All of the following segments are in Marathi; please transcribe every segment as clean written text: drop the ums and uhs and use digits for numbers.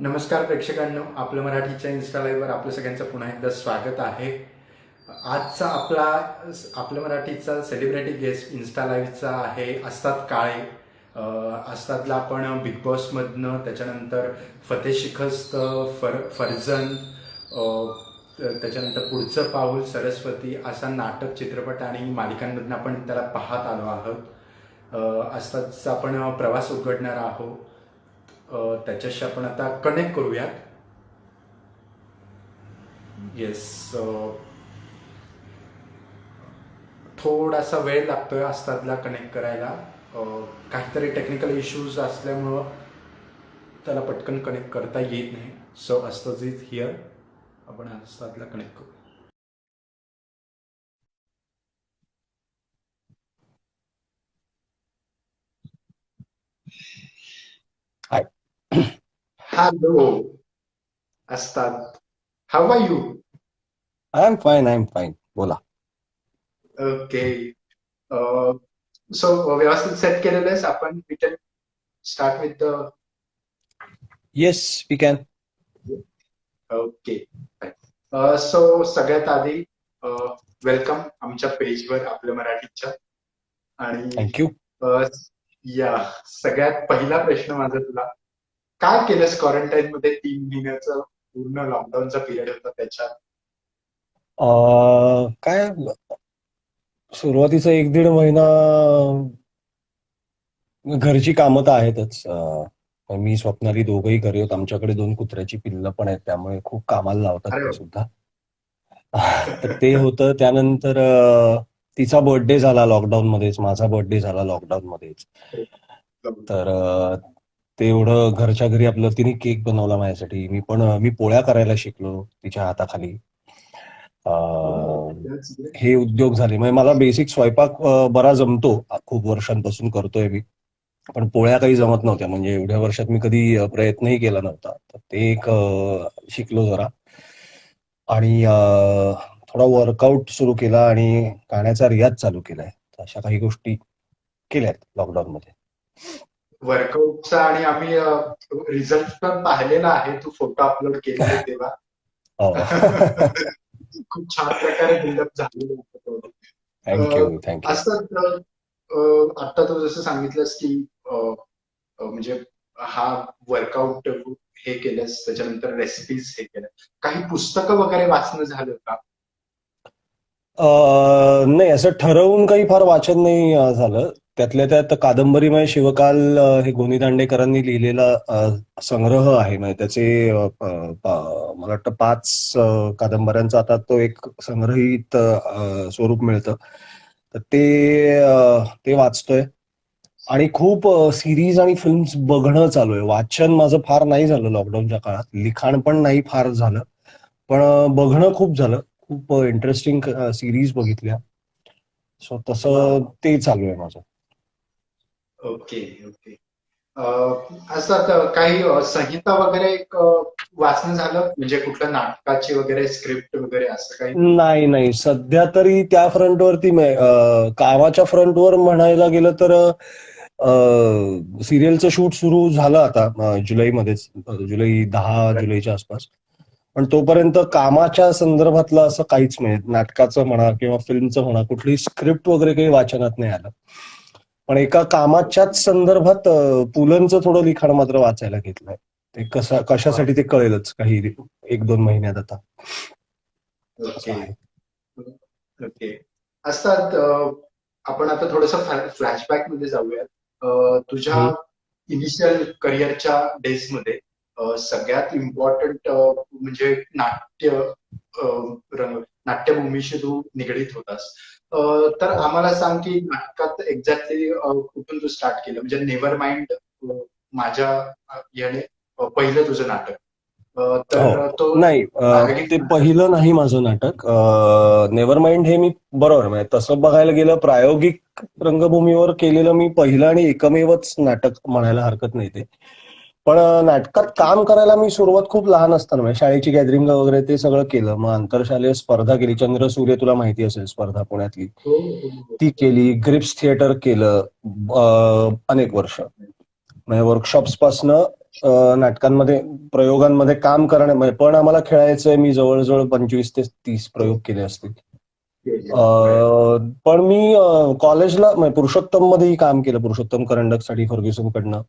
नमस्कार प्रेक्षकांनो, आपलं मराठीच्या इन्स्टा लाईव्हवर आपलं सगळ्यांचं पुन्हा एकदा स्वागत आहे. आजचा आपलं मराठीचा सेलिब्रिटी गेस्ट इन्स्टा लाईव्हचा आहे अस्ताद काळे. अस्तादला आपण बिग बॉसमधनं, त्याच्यानंतर फतेह शिकस्त, फर्जन, त्याच्यानंतर पुढचं पाऊल, सरस्वती असा नाटक, चित्रपट आणि मालिकांमधनं आपण त्याला पाहत आलो आहोत. अस्तादचा आपण प्रवास उघडणार आहोत. त्याच्याशी आपण आता कनेक्ट करूयात. येस, थोडासा वेळ लागतोय अस्तादला कनेक्ट करायला. काहीतरी टेक्निकल इश्यूज असल्यामुळं त्याला पटकन कनेक्ट करता येत नाही. So Astad is here. आपण अस्तादला कनेक्ट करू. Hi. Hello Astad, how are you? I'm fine. बोला. ओके. सो व्यवस्थित सेट केलेलं आहेस आपण? We can start with the. Yes, we can. Okay. So सगळ्यात आधी वेलकम आमच्या पेजवर, आपल्या मराठीच्या. आणि Thank you. या सगळ्यात पहिला प्रश्न माझा तुला, काय केलंस क्वारंटाईन मध्ये? 3 महिन्याचं पूर्ण लॉकडाऊनचा पिरियड होता त्याच्यात. काय सुरुवातीचा 1-1.5 महिना घरची कामं तर आहेतच. मी स्वप्नाली दोघंही घरी होत. आमच्याकडे 2 कुत्र्याची पिल्लं पण आहेत, त्यामुळे खूप कामाला लावतात अरे ते सुद्धा. तर ते होतं. त्यानंतर तिचा बर्थडे झाला लॉकडाऊन मध्येच, माझा बर्थडे झाला लॉकडाऊन मध्येच. तर ते एवढं घरच्या घरी आपलं, तिने केक बनवला माझ्यासाठी. मी पोळ्या करायला शिकलो तिच्या हाताखाली. हे उद्योग झाले. म्हणजे मला बेसिक स्वयंपाक बरा जमतो, खूप वर्षांपासून करतोय मी. पण पोळ्या काही जमत नव्हत्या, म्हणजे एवढ्या वर्षात मी कधी प्रयत्नही केला नव्हता. तर ते एक शिकलो जरा. आणि थोडा वर्कआउट सुरू केला आणि गाण्याचा रियाज चालू केलाय. तर अशा काही गोष्टी केल्यात लॉकडाऊन मध्ये. वर्कआउटचा आणि आम्ही रिझल्ट पण पाहिलेला आहे, तू फोटो अपलोड केलेले तेव्हा. खूप छान प्रकारे बिल्डअप झालेलं होतं. थँक्यू. असं आता तू जसं सांगितलंस की म्हणजे हा वर्कआउट हे केलंस, त्याच्यानंतर रेसिपीज हे केलं, काही पुस्तकं वगैरे वाचणं झालं का? नाही, असं ठरवून काही फार वाचन नाही झालं. त्यातल्या त्यात कादंबरीमय शिवकाल हे गोनी दांडेकरांनी लिहिलेला संग्रह आहे. म्हणजे त्याचे मला वाटतं 5 कादंबऱ्यांचा आता तो एक संग्रहित स्वरूप मिळतं. तर ते वाचतोय. आणि खूप सिरीज आणि फिल्म्स बघणं चालू आहे. वाचन माझं फार नाही झालं लॉकडाऊनच्या काळात, लिखाण पण नाही फार झालं, पण बघणं खूप झालं. खूप इंटरेस्टिंग सिरीज बघितल्या. सो तसं ते चालू आहे माझं. ओके. असं आता काही संहिता वगैरे वाचणं झालं, म्हणजे कुठल्या नाटकाची वगैरे स्क्रिप्ट वगैरे असं काही? नाही, सध्या तरी त्या फ्रंटवरती कामाच्या फ्रंटवर म्हणायला गेलं तर सिरियलचं शूट सुरू झालं आता जुलैमध्येच, जुलै 10 जुलैच्या आसपास. पण तोपर्यंत कामाच्या संदर्भातलं असं काहीच नाही. नाटकाचं म्हणा किंवा फिल्मचं म्हणा, कुठली स्क्रिप्ट वगैरे काही वाचनात नाही आलं. पण एका कामाच्याच संदर्भात पुलंचं थोडं लिखाण मात्र वाचायला घेतलंय. ते कशासाठी ते कळेलच काही 1-2 महिन्यात आता. ओके. असतात. आपण आता थोडस फ्लॅशबॅक मध्ये जाऊयात. तुझ्या इनिशियल करिअरच्या डेज मध्ये सगळ्यात इम्पॉर्टंट म्हणजे नाट्यभूमीशी तू निगडीत होतास. तर आम्हाला सांग की नाटकात एक्झॅक्टली कुठून तू स्टार्ट केलं, म्हणजे नेव्हर माइंड माझ्या याने पहिलं तुझं नाटक. तर तो नाही, ते पहिलं नाही माझं नाटक. नेव्हर माइंड हे मी, बरोबर, म्हणजे तसं बघायला गेलं प्रायोगिक रंगभूमीवर केलेलं मी पहिलं आणि एकमेवच नाटक म्हणायला हरकत नाही ते. पण नाटकात काम करायला मी सुरुवात खूप लहान असताना, म्हणजे शाळेची गॅदरिंग वगैरे ते सगळं केलं. मग आंतरशालेय स्पर्धा केली. चंद्र सूर्य तुला माहिती असेल, स्पर्धा पुण्यातली, ती केली. ग्रिप्स थिएटर केलं अनेक वर्ष. म्हणजे वर्कशॉप्स पासनं नाटकांमध्ये प्रयोगांमध्ये काम करण्यामध्ये पण आम्हाला खेळायचंय. मी जवळजवळ 25 ते 30 प्रयोग केले असतील. पण मी कॉलेजला पुरुषोत्तम मध्येही काम केलं, पुरुषोत्तम करंडकसाठी फर्ग्युसन कडनं.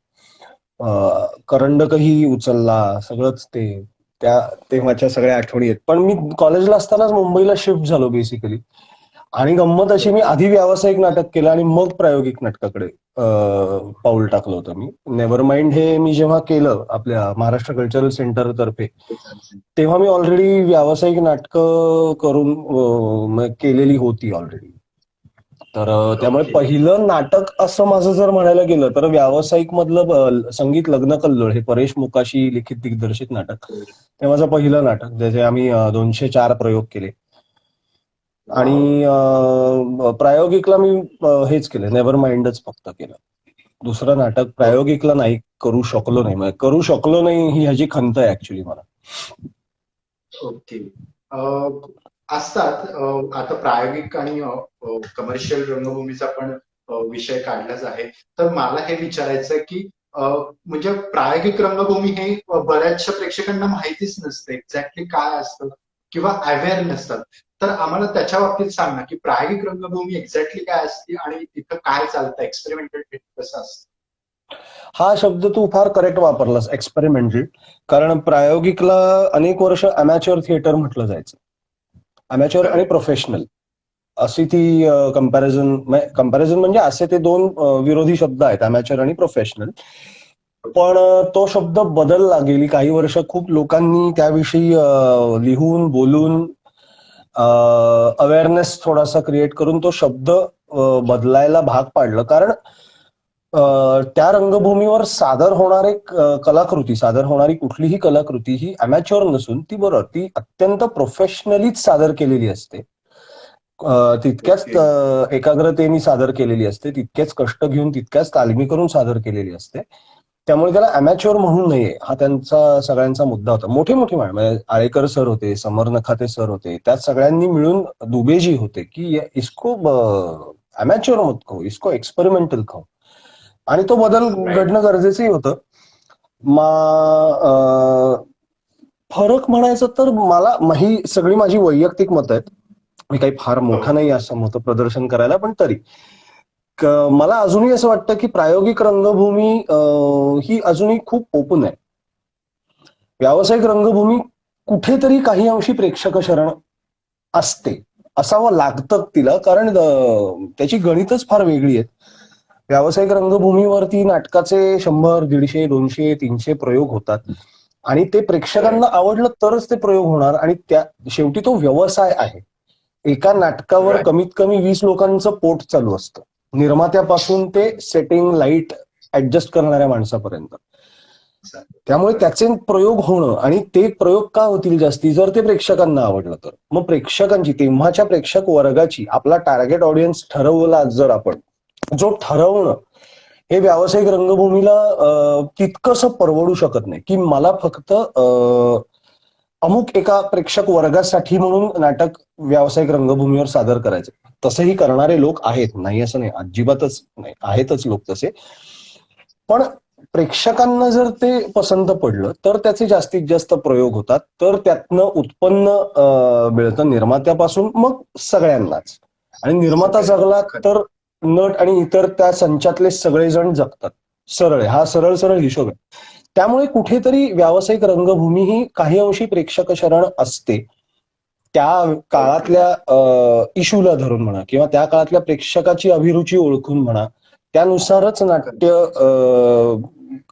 करंडकही उचलला, सगळंच ते त्या तेव्हाच्या सगळ्या आठवणी आहेत. पण मी कॉलेजला असतानाच मुंबईला शिफ्ट झालो बेसिकली. आणि गंमत अशी, मी आधी व्यावसायिक नाटक केलं आणि मग प्रायोगिक नाटकाकडे पाऊल टाकलं होतं मी. नेव्हर माइंड हे मी जेव्हा केलं आपल्या महाराष्ट्र कल्चरल सेंटर तर्फे, तेव्हा मी ऑलरेडी व्यावसायिक नाटकं करून केलेली होती ऑलरेडी. तर त्यामुळे पहिलं नाटक असं माझं जर म्हणायला गेलं तर व्यावसायिक मधलं संगीत लग्न कल्लोळ, हे परेश मुकाशी लिखित दिग्दर्शित नाटक, ते माझं पहिलं नाटक, ज्याचे आम्ही 204 प्रयोग केले. आणि प्रायोगिकला मी हेच केलं, नेव्हर माइंडच फक्त केलं. दुसरं नाटक प्रायोगिकला नाही करू शकलो नाही. करू शकलो नाही ही ह्याची खंत आहे ऍक्च्युली मला. ओके. असतात आता प्रायोगिक आणि कमर्शियल रंगभूमीचा पण विषय काढलाच आहे. तर मला हे विचारायचं आहे की म्हणजे प्रायोगिक रंगभूमी हे बऱ्याचशा प्रेक्षकांना माहितीच नसते एक्झॅक्टली काय असतं किंवा अवेअर नसतात. तर आम्हाला त्याच्या बाबतीत सांग ना की प्रायोगिक रंगभूमी एक्झॅक्टली काय असते आणि तिथं काय चालतं, एक्सपेरिमेंटल कसं असतं. हा शब्द तू फार करेक्ट वापरलास, एक्सपेरिमेंटल. कारण प्रायोगिकला अनेक वर्ष अमॅच्युअर थिएटर म्हटलं जायचं. अमॅच्युअर आणि प्रोफेशनल अशी ती कंपॅरिझन म्हणजे असे ते दोन विरोधी शब्द आहेत, अमॅच्युअर आणि प्रोफेशनल. पण तो शब्द बदलला गेली काही वर्ष. खूप लोकांनी त्याविषयी लिहून बोलून अवेअरनेस थोडासा क्रिएट करून तो शब्द बदलायला भाग पाडलं. कारण त्या रंगभूमीवर सादर होणारे कलाकृती, सादर होणारी कुठलीही कलाकृती ही अमॅच्युअर नसून ती ती अत्यंत प्रोफेशनलीच सादर केलेली असते. तितक्याच एकाग्रतेने सादर केलेली असते, तितकेच कष्ट घेऊन, तितक्याच तालमी करून सादर केलेली असते. त्यामुळे त्याला अमॅच्युअर म्हणू नये हा त्यांचा सगळ्यांचा मुद्दा होता. मोठे मोठे म्हणजे आळेकर सर होते, समर नखाते सर होते, त्या सगळ्यांनी मिळून दुबेजी होते की इसको अमॅच्युअर मत कहो, इसको एक्सपेरिमेंटल कहो. आणि तो बदल घडणं गरजेचंही होतं. फरक म्हणायचं तर मला, ही सगळी माझी वैयक्तिक मतं आहेत, मी काही फार मोठा नाही असं मत प्रदर्शन करायला. पण तरी मला अजूनही असं वाटतं की प्रायोगिक रंगभूमी ही अजूनही खूप ओपन आहे. व्यावसायिक रंगभूमी कुठेतरी काही अंशी प्रेक्षक शरण असते, असावं लागतं तिला, कारण त्याची गणितच फार वेगळी आहेत. व्यावसायिक रंगभूमीवरती नाटकाचे 100, 150, 200, 300 प्रयोग होतात आणि ते प्रेक्षकांना आवडलं तरच ते प्रयोग होणार. आणि त्या शेवटी तो व्यवसाय आहे. एका नाटकावर कमीत कमी 20 लोकांचं पोट चालू असतं, निर्मात्यापासून ते सेटिंग लाईट ऍडजस्ट करणाऱ्या माणसापर्यंत. त्यामुळे त्याचे प्रयोग होणं, आणि ते प्रयोग का होतील जास्ती जर ते प्रेक्षकांना आवडलं तर. मग प्रेक्षकांची, तेव्हाच्या प्रेक्षक वर्गाची, आपला टार्गेट ऑडियन्स ठरवला जर आपण, जो ठरवणं हे व्यावसायिक रंगभूमीला तितकंसं परवडू शकत नाही की मला फक्त अमुक एका प्रेक्षक वर्गासाठी म्हणून नाटक व्यावसायिक रंगभूमीवर सादर करायचं. तसंही करणारे लोक आहेत, नाही असं नाही, अजिबातच नाही, आहेतच लोक तसे. पण प्रेक्षकांना जर ते पसंत पडलं तर त्याचे जास्तीत जास्त प्रयोग होतात, तर त्यातनं उत्पन्न मिळतं निर्मात्यापासून मग सगळ्यांनाच. आणि निर्माता जगला तर नट आणि इतर त्या संचातले सगळेजण जगतात. सरळ, हा सरळ सरळ हिशोब आहे. त्यामुळे कुठेतरी व्यावसायिक रंगभूमी ही काही अंशी प्रेक्षक शरण असते. त्या काळातल्या इशूला धरून म्हणा, किंवा त्या काळातल्या प्रेक्षकाची अभिरुची ओळखून म्हणा, त्यानुसारच नाट्य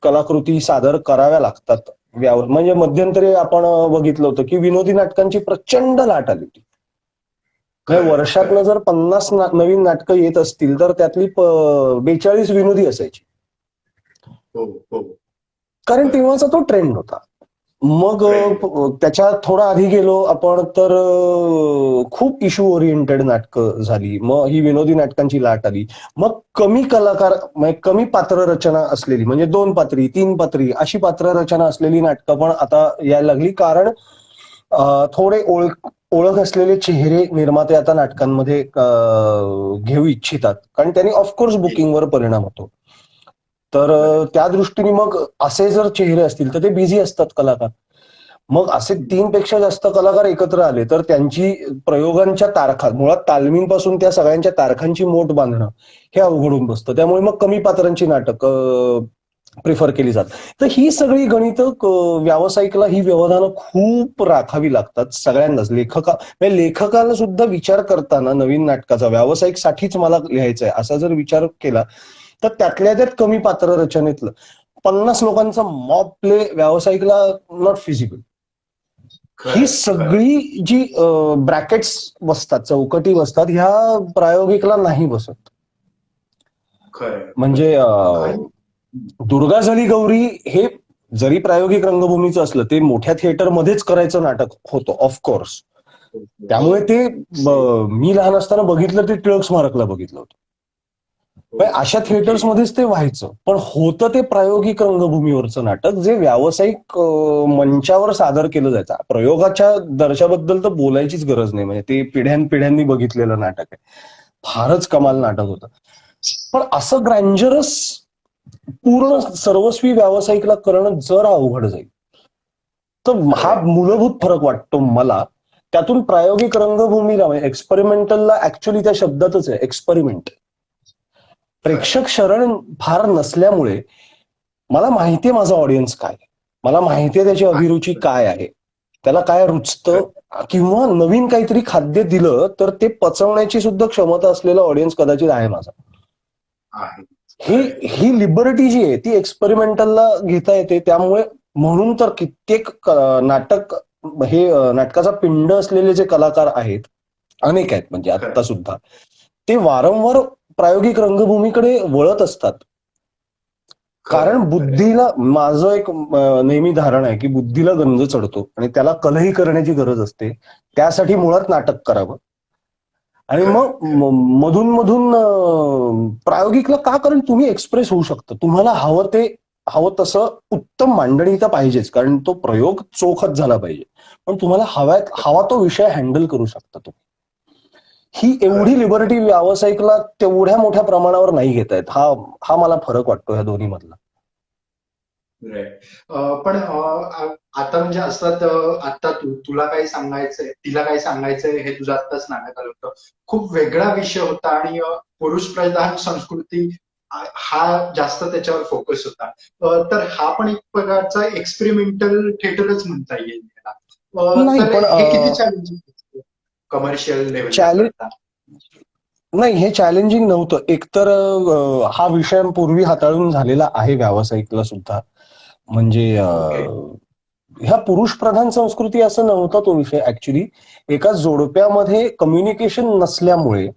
कलाकृती सादर कराव्या लागतात. म्हणजे मध्यंतरी आपण बघितलं होतं की विनोदी नाटकांची प्रचंड लाट आली होती. वर्षातनं जर 50 नवीन नाटकं येत असतील तर त्यातली 42 विनोदी असायची. कारण तेव्हाचा तो ट्रेंड होता. मग त्याच्या थोडा आधी गेलो आपण तर खूप इश्यू ओरिएंटेड नाटकं झाली, मग ही विनोदी नाटकांची लाट आली. मग कमी कलाकार, कमी पात्र रचना असलेली, म्हणजे 2 पात्री 3 पात्री अशी पात्र रचना असलेली नाटकं पण आता यायला लागली. कारण थोडे ओळख असलेले चेहरे निर्माते आता नाटकांमध्ये घेऊ इच्छितात, कारण त्यांनी ऑफकोर्स बुकिंगवर परिणाम होतो. तर बरोबर. त्या दृष्टीने मग असे जर चेहरे असतील तर ते बिझी असतात कलाकार. मग असे 3 पेक्षा जास्त कलाकार एकत्र आले तर त्यांची प्रयोगांच्या तारखा, मुळात तालमींपासून त्या सगळ्यांच्या तारखांची मोठ बांधणं हे अवघडून बसतं. त्यामुळे मग कमी पात्रांची नाटकं प्रिफर केली जातात. तर ही सगळी गणितं व्यावसायिकला ही व्यवधानं खूप राखावी लागतात सगळ्यांनाच. म्हणजे लेखकाला सुद्धा विचार करताना नवीन नाटकाचा व्यावसायिकसाठीच मला लिहायचं आहे असा जर विचार केला तर त्यातल्या त्यात कमी पात्र रचनेतलं 50 लोकांचा मॉब प्ले व्यावसायिकला नॉट फिजिबल. ही खरंय, खरंय, सगळी जी ब्रॅकेट्स बसतात, चौकटी बसतात, ह्या प्रायोगिकला नाही बसत. खरंय, म्हणजे खरंय. आणि दुर्गा झाली गौरी हे जरी प्रायोगिक रंगभूमीचं असलं ते मोठ्या थिएटरमध्येच करायचं नाटक होतं ऑफकोर्स. हो, त्यामुळे ते सेम. मी लहान असताना बघितलं ते टिळक स्मारकला बघितलं होतं. हो, पण अशा ओके. थिएटर्समध्येच ते व्हायचं. पण होतं ते प्रायोगिक रंगभूमीवरचं नाटक जे व्यावसायिक मंचावर सादर केलं जायचं. प्रयोगाच्या दर्जाबद्दल तर बोलायचीच गरज नाही. म्हणजे ते पिढ्यानपिढ्यांनी बघितलेलं नाटक आहे. फारच कमाल नाटक होतं. पण असं ग्रँजरस पूर्ण सर्वस्वी व्यावसायिकला करणं जरा अवघड जाईल. तर हा खरंय. मूलभूत फरक वाटतो मला. त्यातून प्रायोगिक रंगभूमीला म्हणजे एक्सपेरिमेंटलला ऍक्च्युअली त्या शब्दातच आहे एक्सपेरिमेंट. खरंय. प्रेक्षक शरण फार नसल्यामुळे मला माहितीये माझा ऑडियन्स काय आहे. मला माहितीये त्याची अभिरुची काय आहे. त्याला काय रुचतं किंवा नवीन काहीतरी खाद्य दिलं तर ते पचवण्याची सुद्धा क्षमता असलेला ऑडियन्स कदाचित आहे माझा. आहे. ही खरंय. ही लिबर्टी जी आहे ती एक्सपेरिमेंटलला घेता येते. त्यामुळे म्हणून तर कित्येक नाटक हे नाटकाचा पिंड असलेले जे कलाकार आहेत अनेक आहेत म्हणजे खरंय. आता सुद्धा ते वारंवार प्रायोगिक रंगभूमीकडे वळत असतात. कारण खरंय. खरंय. बुद्धीला माझं एक नेहमी धारणा आहे की बुद्धीला गंज चढतो आणि त्याला कलही करण्याची गरज असते. त्यासाठी मुळात नाटक करावं. आणि खरंय. मग खरंय. मधून मधून प्रायोगिकला का कारण तुम्ही एक्सप्रेस होऊ शकता. तुम्हाला हवं ते हवं तसं उत्तम मांडणी तर पाहिजेच कारण तो प्रयोग चोखच झाला पाहिजे. पण तुम्हाला हवा तो विषय हँडल करू शकता तुम्ही. ही एवढी खरंय. खरंय. लिबर्टी व्यावसायिकला तेवढ्या मोठ्या प्रमाणावर नाही घेता येत. हा हा मला फरक वाटतो ह्या दोन्ही मधला. राईट. पण आता म्हणजे असतात आता तुला काही सांगायचंय, तिला काही सांगायचंय हे तुझं आत्ताच नाटक आलं होतं. खूप वेगळा विषय होता आणि पुरुष प्रधान संस्कृती हा जास्त त्याच्यावर फोकस होता. तर हा पण एक प्रकारचा एक्सपेरिमेंटल थिएटरच म्हणता येईल याला. नाही तर पण हे किती चॅलेंजिंग कमर्शियल लेवलला चॅलेंज करता? नाही हे चॅलेंजिंग नव्हतं. एकतर हा विषय पूर्वी हाताळून झालेला आहे व्यावसायिकला सुद्धा. म्हणजे ओके. ह्या पुरुष प्रधान संस्कृती असं नव्हता तो विषय ऍक्च्युली. एका जोडप्यामध्ये कम्युनिकेशन नसल्यामुळे ओके.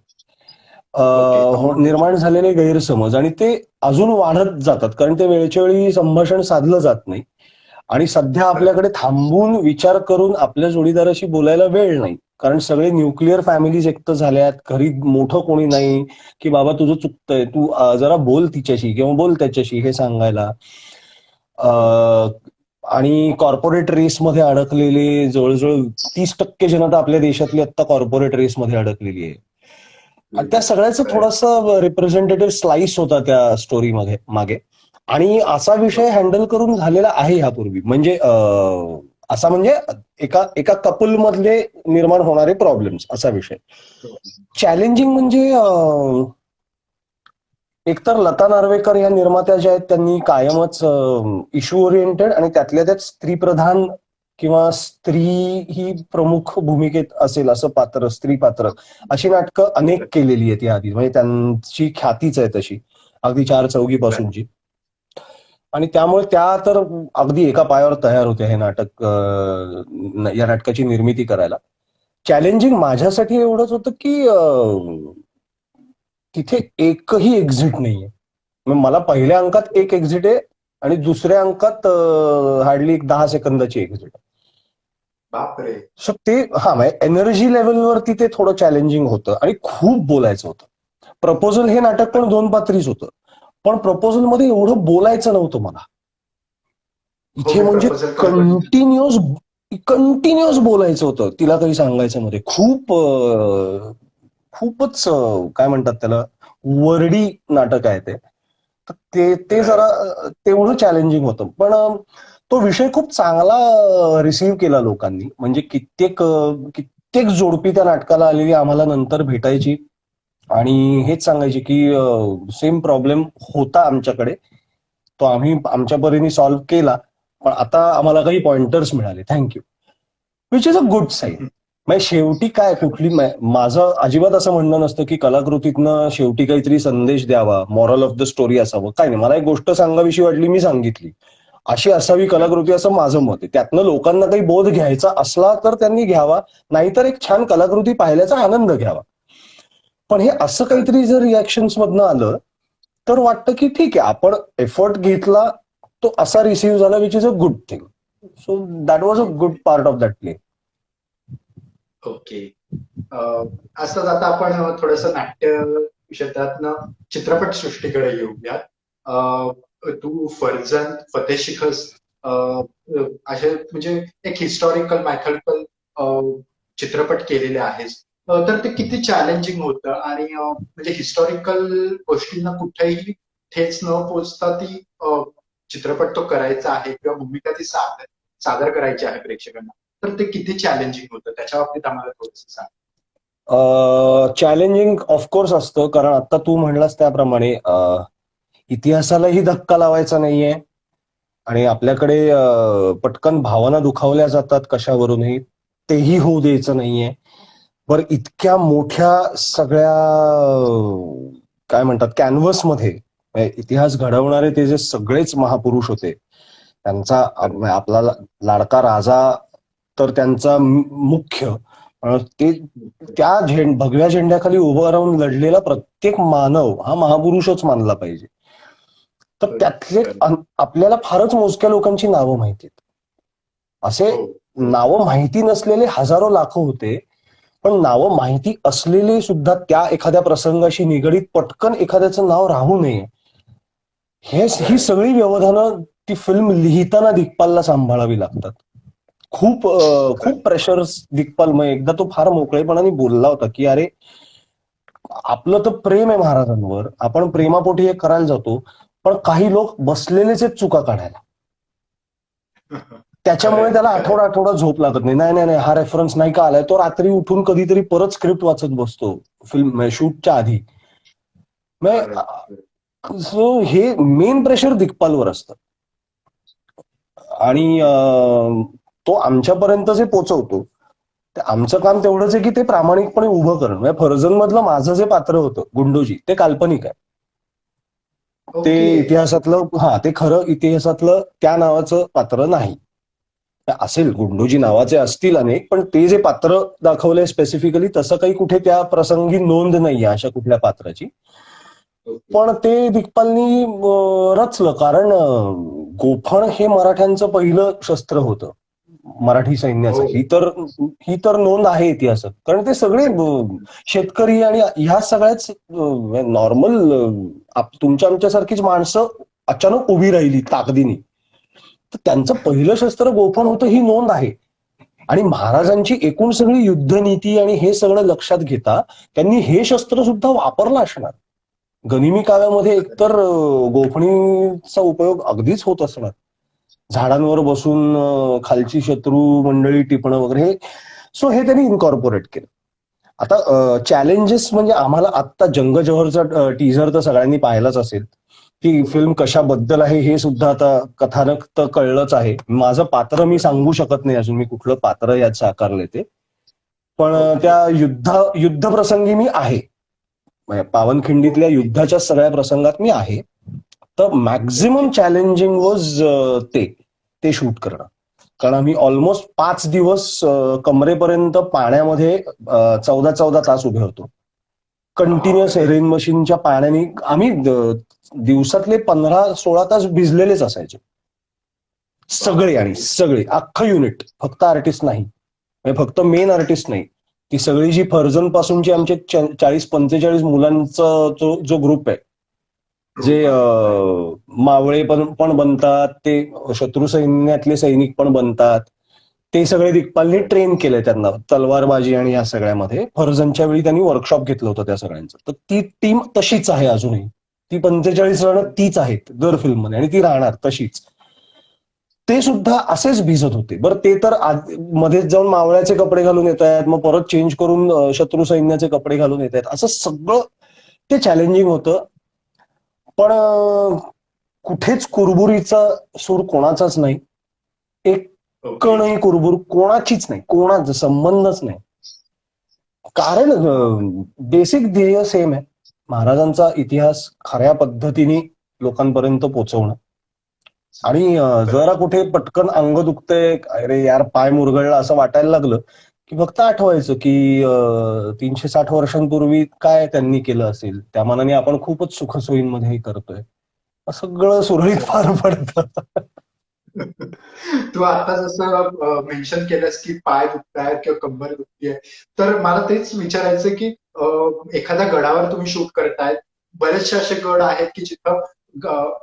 कम्युनिकेशन. निर्माण झालेले गैरसमज आणि ते अजून वाढत जातात कारण ते वेळच्या वेळी संभाषण साधलं जात नाही. आणि सध्या आपल्याकडे थांबून विचार करून आपल्या जोडीदाराशी बोलायला वेळ नाही. कारण सगळे न्यूक्लिअर फॅमिलीज एकतर झाल्यात. घरी मोठं कोणी नाही की बाबा तुझं चुकतंय तू जरा बोल तिच्याशी किंवा बोल त्याच्याशी हे सांगायला. आणि कॉर्पोरेट रेसमध्ये अडकलेले जवळजवळ 30% जनता आपल्या देशातली आता कॉर्पोरेट रेसमध्ये अडकलेली आहे. आणि त्या सगळ्याचं खरंय. थोडंसं रिप्रेझेंटेटिव्ह स्लाइस होता त्या स्टोरीमध्ये मागे. आणि असा विषय हँडल करून झालेला आहे ह्यापूर्वी. म्हणजे असा म्हणजे एका एका कपल मधले निर्माण होणारे प्रॉब्लेम्स असा विषय. चॅलेंजिंग म्हणजे एकतर लता नार्वेकर या निर्मात्या ज्या आहेत त्यांनी कायमच इश्यू ओरिएंटेड आणि त्यातल्या त्यात स्त्रीप्रधान किंवा स्त्री ही प्रमुख भूमिकेत असेल असं पात्र, स्त्री पात्र अशी नाटकं अनेक केलेली आहेत या आधी. म्हणजे त्यांची ख्यातीच आहे तशी अगदी 4 चौघी पासूनची. आणि त्यामुळे त्या तर अगदी एका पायावर तयार होत्या हे नाटक या नाटकाची निर्मिती करायला. चॅलेंजिंग माझ्यासाठी एवढंच होतं की तिथे एकही एक्झिट नाहीये. मग मला पहिल्या अंकात एक एक्झिट आहे आणि दुसऱ्या अंकात हार्डली एक 10 सेकंदाची एक्झिट आहे. बापरे. सो ते म्हणजे एनर्जी लेवलवरती ते थोडं चॅलेंजिंग होतं आणि खूप बोलायचं होतं. प्रपोजल हे नाटक पण 2 पात्रीच होतं. पण प्रपोजल मध्ये एवढं बोलायचं नव्हतं मला. हो, इथे मी म्हणजे प्रपोजल पण बघितलं. कंटिन्युअस कंटिन्युअस बोलायचं होतं. तिला काही सांगायचं मध्ये खूपच काय म्हणतात त्याला वर्डी नाटक आहे ते. ते जरा तेवढं चॅलेंजिंग होतं. पण तो विषय खूप चांगला रिसीव्ह केला लोकांनी. म्हणजे कित्येक जोडपी त्या नाटकाला आलेली आम्हाला नंतर भेटायची आणि हेच सांगायची की सेम प्रॉब्लेम होता आमच्याकडे, तो आम्ही आमच्या परीने सॉल्व्ह केला, पण आता आम्हाला काही पॉइंटर्स मिळाले, thank you. Which is a good sign. म्हणजे शेवटी काय, माझं अजिबात असं म्हणणं नसतं की कलाकृतीतनं शेवटी काहीतरी संदेश द्यावा, मॉरल ऑफ द स्टोरी असावं, काय नाही. मला एक गोष्ट सांगावीशी वाटली, मी सांगितली, अशी असावी कलाकृती, असं माझं मत आहे. त्यातनं लोकांना काही बोध घ्यायचा असला तर त्यांनी घ्यावा, नाहीतर एक छान कलाकृती पाहिल्याचा आनंद घ्यावा. पण हे असं काहीतरी जर रिॲक्शन्स मधनं आलं तर वाटतं की ठीक आहे, आपण एफर्ट घेतला, तो असा रिसीव्ह झाला, which is a good thing. So that was a good part of that play. Okay. असंच आता आपण थोडस नाट्य क्षेत्रातनं चित्रपट सृष्टीकडे येऊयात. तू फर्जंद, फतेह शिकस असे म्हणजे एक हिस्टॉरिकल मॅथॉरिकल चित्रपट केलेले आहेस. तर ते किती चॅलेंजिंग होतं आणि म्हणजे हिस्टॉरिकल गोष्टींना कुठेही ठेच न पोचता ती चित्रपट तो करायचा आहे किंवा भूमिका ती सादर करायची आहे प्रेक्षकांना, तर ते किती चॅलेंजिंग होतं त्याच्या बाबतीत आम्हाला थोडंसं सांग. चॅलेंजिंग ऑफकोर्स असतं, कारण आता तू म्हणलास त्याप्रमाणे इतिहासालाही धक्का लावायचा नाहीये आणि आपल्याकडे पटकन भावना दुखावल्या जातात कशावरूनही, तेही होऊ द्यायचं नाहीये. बरं, इतक्या मोठ्या सगळ्या काय म्हणतात कॅनव्हसमध्ये इतिहास घडवणारे ते जे सगळेच महापुरुष होते, त्यांचा आपला लाडका राजा तर त्यांचा मुख्य, ते त्या भगव्या झेंड्याखाली उभं राहून लढलेला प्रत्येक मानव हा महापुरुषच मानला पाहिजे. तर त्यातले आपल्याला फारच मोजक्या लोकांची नावं माहिती आहेत. असे नावं माहिती नसलेले हजारो लाखो होते, पण नावं माहिती असलेले सुद्धा त्या एखाद्या प्रसंगाशी निगडीत पटकन एखाद्याचं नाव राहू नये, ही सगळी व्यवधानं ती फिल्म लिहिताना दिग्पालला सांभाळावी लागतात. खूप प्रेशर्स दिग्पाल. मग एकदा तो फार मोकळेपणाने बोलला होता की अरे, आपलं तर प्रेम आहे महाराजांवर, आपण प्रेमापोटी हे करायला जातो, पण काही लोक बसलेलेच आहेत चुका काढायला, त्याच्यामुळे त्याला आठवडा झोप लागत नाही. नाही नाही, हा रेफरन्स नाही का आलाय, तो रात्री उठून कधीतरी परत स्क्रिप्ट वाचत बसतो फिल्म शूटच्या आधी. सो हे मेन प्रेशर दिग्पालवर असतं आणि तो आमच्यापर्यंत जे पोचवतो, आमचं काम तेवढंच आहे की ते प्रामाणिकपणे उभं करणं. म्हणजे फर्जन मधलं माझं जे पात्र होतं गुंडोजी, ते काल्पनिक आहे. ते इतिहासातलं, ते खरं इतिहासातलं त्या नावाचं पात्र नाही. असेल, गुंडोजी नावाचे असतील अनेक, पण ते जे पात्र दाखवलंय स्पेसिफिकली तसं काही कुठे त्या प्रसंगी नोंद नाहीये अशा कुठल्या पात्राची. पण ते दिग्पालनी रचलं, कारण गोफण हे मराठ्यांचं पहिलं शस्त्र होतं, मराठी सैन्याचं. ही तर नोंद आहे इतिहासात, कारण ते सगळे शेतकरी आणि ह्या सगळ्याच नॉर्मल तुमच्या आमच्यासारखीच माणसं अचानक उभी राहिली ताकदीने, तर त्यांचं पहिलं शस्त्र गोफण होतं, ही नोंद आहे. आणि महाराजांची एकूण सगळी युद्धनीती आणि हे सगळं लक्षात घेता त्यांनी हे शस्त्र सुद्धा वापरलं असणार. गनिमी काव्यामध्ये एकतर गोफणीचा उपयोग अगदीच होत असणार, झाडांवर बसून खालची शत्रू मंडळी टिपणं वगैरे. सो हे त्यांनी इन्कॉर्पोरेट केलं. आता चॅलेंजेस म्हणजे आम्हाला आत्ता जंग जव्हरचा टीझर तर सगळ्यांनी पाहिलाच असेल. की फिल्म कशाबद्दल आहे हे सुद्धा आता कथानक तर कळलंच आहे. माझं पात्र मी सांगू शकत नाही अजून, मी कुठलं पात्र यात साकारले ते, पण त्या युद्धप्रसंगी मी आहे, पावनखिंडीतल्या युद्धाच्या सगळ्या प्रसंगात मी आहे. तर मॅक्झिमम चॅलेंजिंग वॉज ते शूट करणं, कारण आम्ही ऑलमोस्ट 5 दिवस कमरेपर्यंत पाण्यामध्ये 14 तास उभे होतो कंटिन्युअस. रेन मशीनच्या पाण्याने आम्ही दिवसातले 15-16 तास भिजलेलेच असायचे सगळे, आणि सगळे अख्खं युनिट, फक्त आर्टिस्ट नाही, फक्त मेन आर्टिस्ट नाही, ती सगळी जी फर्जन पासूनची आमचे 40-45 मुलांचा जो ग्रुप आहे, जे मावळे पण बनतात, ते शत्रू सैन्यातले सैनिक पण बनतात, ते सगळे दिग्पालनी ट्रेन केलंय त्यांना तलवारबाजी आणि या सगळ्यामध्ये. फर्जनच्या वेळी त्यांनी वर्कशॉप घेतलं होतं त्या सगळ्यांचं. तर ती टीम तशीच आहे अजूनही, ती 45 रानं तीच आहेत दर फिल्ममध्ये आणि ती राहणार तशीच. ते सुद्धा असेच भिजत होते. बरं ते तर मध्येच जाऊन मावळ्याचे कपडे घालून येत आहेत, मग परत चेंज करून शत्रू सैन्याचे कपडे घालून येत आहेत, असं सगळं ते चॅलेंजिंग होतं. पण कुठेच कुरबुरीचा सूर कोणाचाच नाही. एक ओके. कणही कुरबुर कोणाचीच नाही, कोणाचा संबंधच नाही. कारण बेसिक ध्येय सेम आहे, महाराजांचा इतिहास खऱ्या पद्धतीने लोकांपर्यंत पोहोचवणं. आणि जरा कुठे पटकन अंग दुखतंय, अरे यार पाय मुरगळला असं वाटायला लागलं की फक्त आठवायचं की 360 वर्षांपूर्वी काय त्यांनी केलं असेल, त्या मानाने आपण खूपच सुखसोयींमध्ये हे करतोय, सगळं सुरळीत पार पडतं. तू आता जसं मेन्शन केलंस की पाय दुखतायत किंवा कंबर दुखतीये, तर मला तेच विचारायचं की एखाद्या गडावर तुम्ही शूट करतायत, बरेचसे असे गड आहेत की जिथं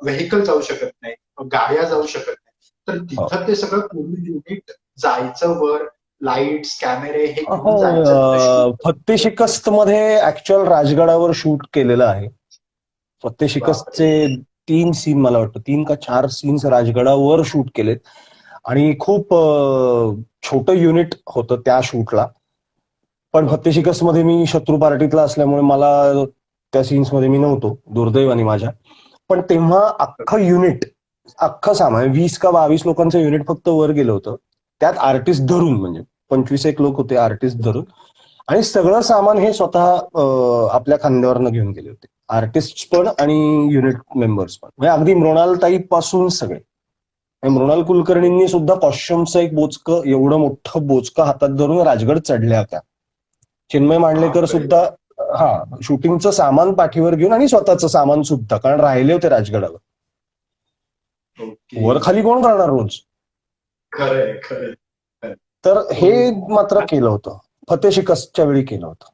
व्हेकल जाऊ शकत नाही, गाड्या जाऊ शकत नाही, तर तिथं ते सगळं पूर्ण युनिट जायचं वर, लाईट्स कॅमेरे हे घेऊन जायचं तिथं शूट. फत्ते शिकस्त मध्ये ऍक्च्युअल राजगडावर शूट केलेलं आहे. फत्ते बापरे. शिकस्तचे 3 सीन मला वाटतं, 3 का 4 सीन्स राजगडावर शूट केलेत आणि खूप छोटं युनिट होतं त्या शूटला. पण फत्ते शिकस्त मध्ये मी शत्रू पार्टीतला असल्यामुळे मला त्या सीन्स मध्ये मी नव्हतो, दुर्दैवाने माझ्या. पण तेव्हा अख्खं युनिट, अख्खं सामान 20 का 22 लोकांचं युनिट फक्त वर गेलं होतं, त्यात आर्टिस्ट धरून, म्हणजे 25 एक लोक होते आर्टिस्ट धरून, आणि सगळं सामान हे स्वतः आपल्या खांद्यावरनं घेऊन गेले होते, आर्टिस्ट पण आणि युनिट मेंबर्स पण. म्हणजे अगदी मृणाल ताई पासून सगळे. मृणाल कुलकर्णींनी सुद्धा कॉस्ट्युमचं एक बोचकं, एवढं मोठं बोचकं हातात धरून राजगड चढल्या होत्या. चिन्मय मांडलेकर बापरे. सुद्धा शूटिंगचं सामान पाठीवर घेऊन आणि स्वतःचं सामान सुद्धा, कारण राहिले होते राजगडावर. ओके. वर खाली कोण करणार रोज. खरंय खरंय. तर हे मात्र केलं होतं, फतेह शिकस्तच्या वेळी केलं होतं.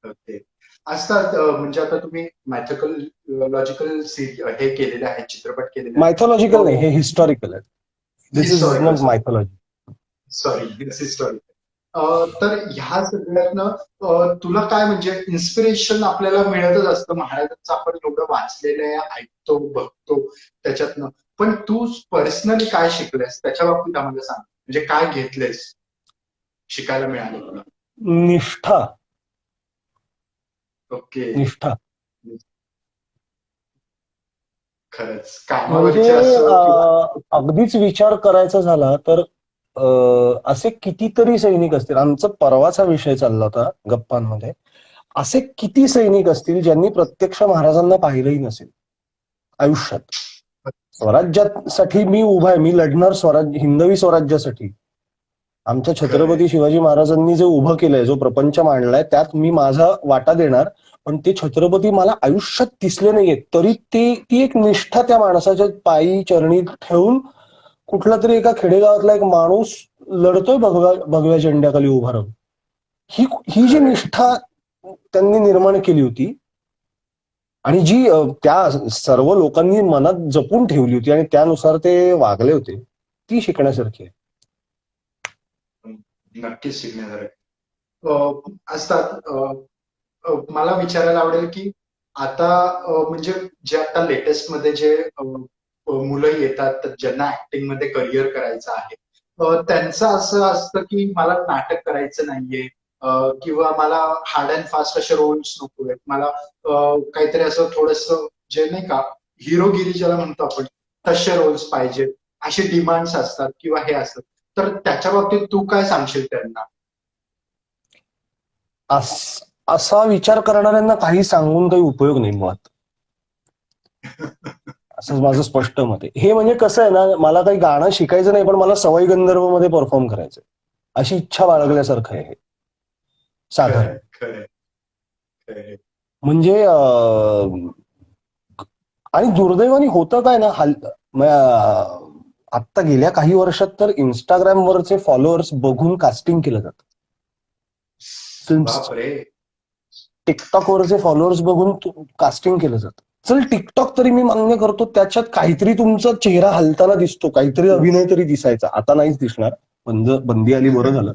ओके. असतात म्हणजे आता तुम्ही मॅथोलॉजिकल हे केलेले आहेत, चित्रपट केलेले आहेत. मायथॉलॉजिकल नाही, हे हिस्टॉरिकल आहे. This is not Historical. Mythology. Sorry, historical. तर ह्या सगळ्यातनं तुला काय म्हणजे इन्स्पिरेशन आपल्याला मिळतच असतं, महाराजांचं आपण एवढं वाचलेलं आहे, ऐकतो बघतो त्याच्यातनं, पण तू पर्सनली काय शिकलेस त्याच्या बाबतीत आम्हाला सांग, म्हणजे काय घेतलेस, शिकायला मिळालं तुला. निष्ठा. ओके. निष्ठा खरंच म्हणजे कामावरचे असो किंवा अगदीच विचार करायचा झाला तर असे कितीतरी सैनिक असतील, आमचा परवाचा विषय चालला होता गप्पांमध्ये, असे किती सैनिक असतील ज्यांनी प्रत्यक्ष महाराजांना पाहिलंही नसेल आयुष्यात. स्वराज्यासाठी मी उभा आहे, मी लढणार स्वराज्य, हिंदवी स्वराज्यासाठी. आमच्या छत्रपती शिवाजी महाराजांनी जे उभं केलंय, जो प्रपंच मांडलाय, त्यात मी माझा वाटा देणार. पण ते छत्रपती मला आयुष्यात दिसले नाहीये, तरी ती एक निष्ठा त्या माणसाच्या पायी चरणी ठेवून कुठला तरी एका खेडेगावातला एक माणूस लढतोय भगव्या झेंड्याखाली उभा राहून. ही जी निष्ठा त्यांनी निर्माण केली होती आणि जी त्या सर्व लोकांनी मनात जपून ठेवली होती आणि त्यानुसार ते वागले होते, ती शिकण्यासारखी आहे. नक्कीच शिकण्यासारखं असतात. मला विचारायला आवडेल की आता म्हणजे जे आता लेटेस्ट मध्ये जे मुलं येतात ज्यांना ऍक्टिंग मध्ये करिअर करायचं आहे, त्यांचं असं असतं की मला नाटक करायचं नाहीये, किंवा मला हार्ड अँड फास्ट असे रोल्स नको आहेत, मला काहीतरी असं थोडस जे नाही का हिरोगिरी ज्याला म्हणतो आपण तसे रोल्स पाहिजेत, असे डिमांड्स असतात किंवा हे असतात. तर त्याच्या बाबतीत तू काय सांगशील त्यांना. असा विचार करणाऱ्यांना काही सांगून काही उपयोग नाही मुळात, असं माझं स्पष्ट मत आहे. हे म्हणजे कसं आहे ना, मला काही गाणं शिकायचं नाही, पण मला सवाई गंधर्व मध्ये परफॉर्म करायचं, अशी इच्छा बाळगल्यासारखं आहे हे साधारण. म्हणजे आणि दुर्दैवाने होतं काय ना, आता गेल्या काही वर्षात तर इंस्टाग्रामवरचे फॉलोअर्स बघून कास्टिंग केलं जातं फिल्म्स. टिकटॉकवरचे फॉलोअर्स बघून कास्टिंग केलं जातं. चल टिकटॉक तरी मी मान्य करतो, त्याच्यात काहीतरी तुमचा चेहरा हलताना दिसतो, काहीतरी अभिनय तरी दिसायचा, आता नाहीच दिसणार, बंदी आली बरं झालं.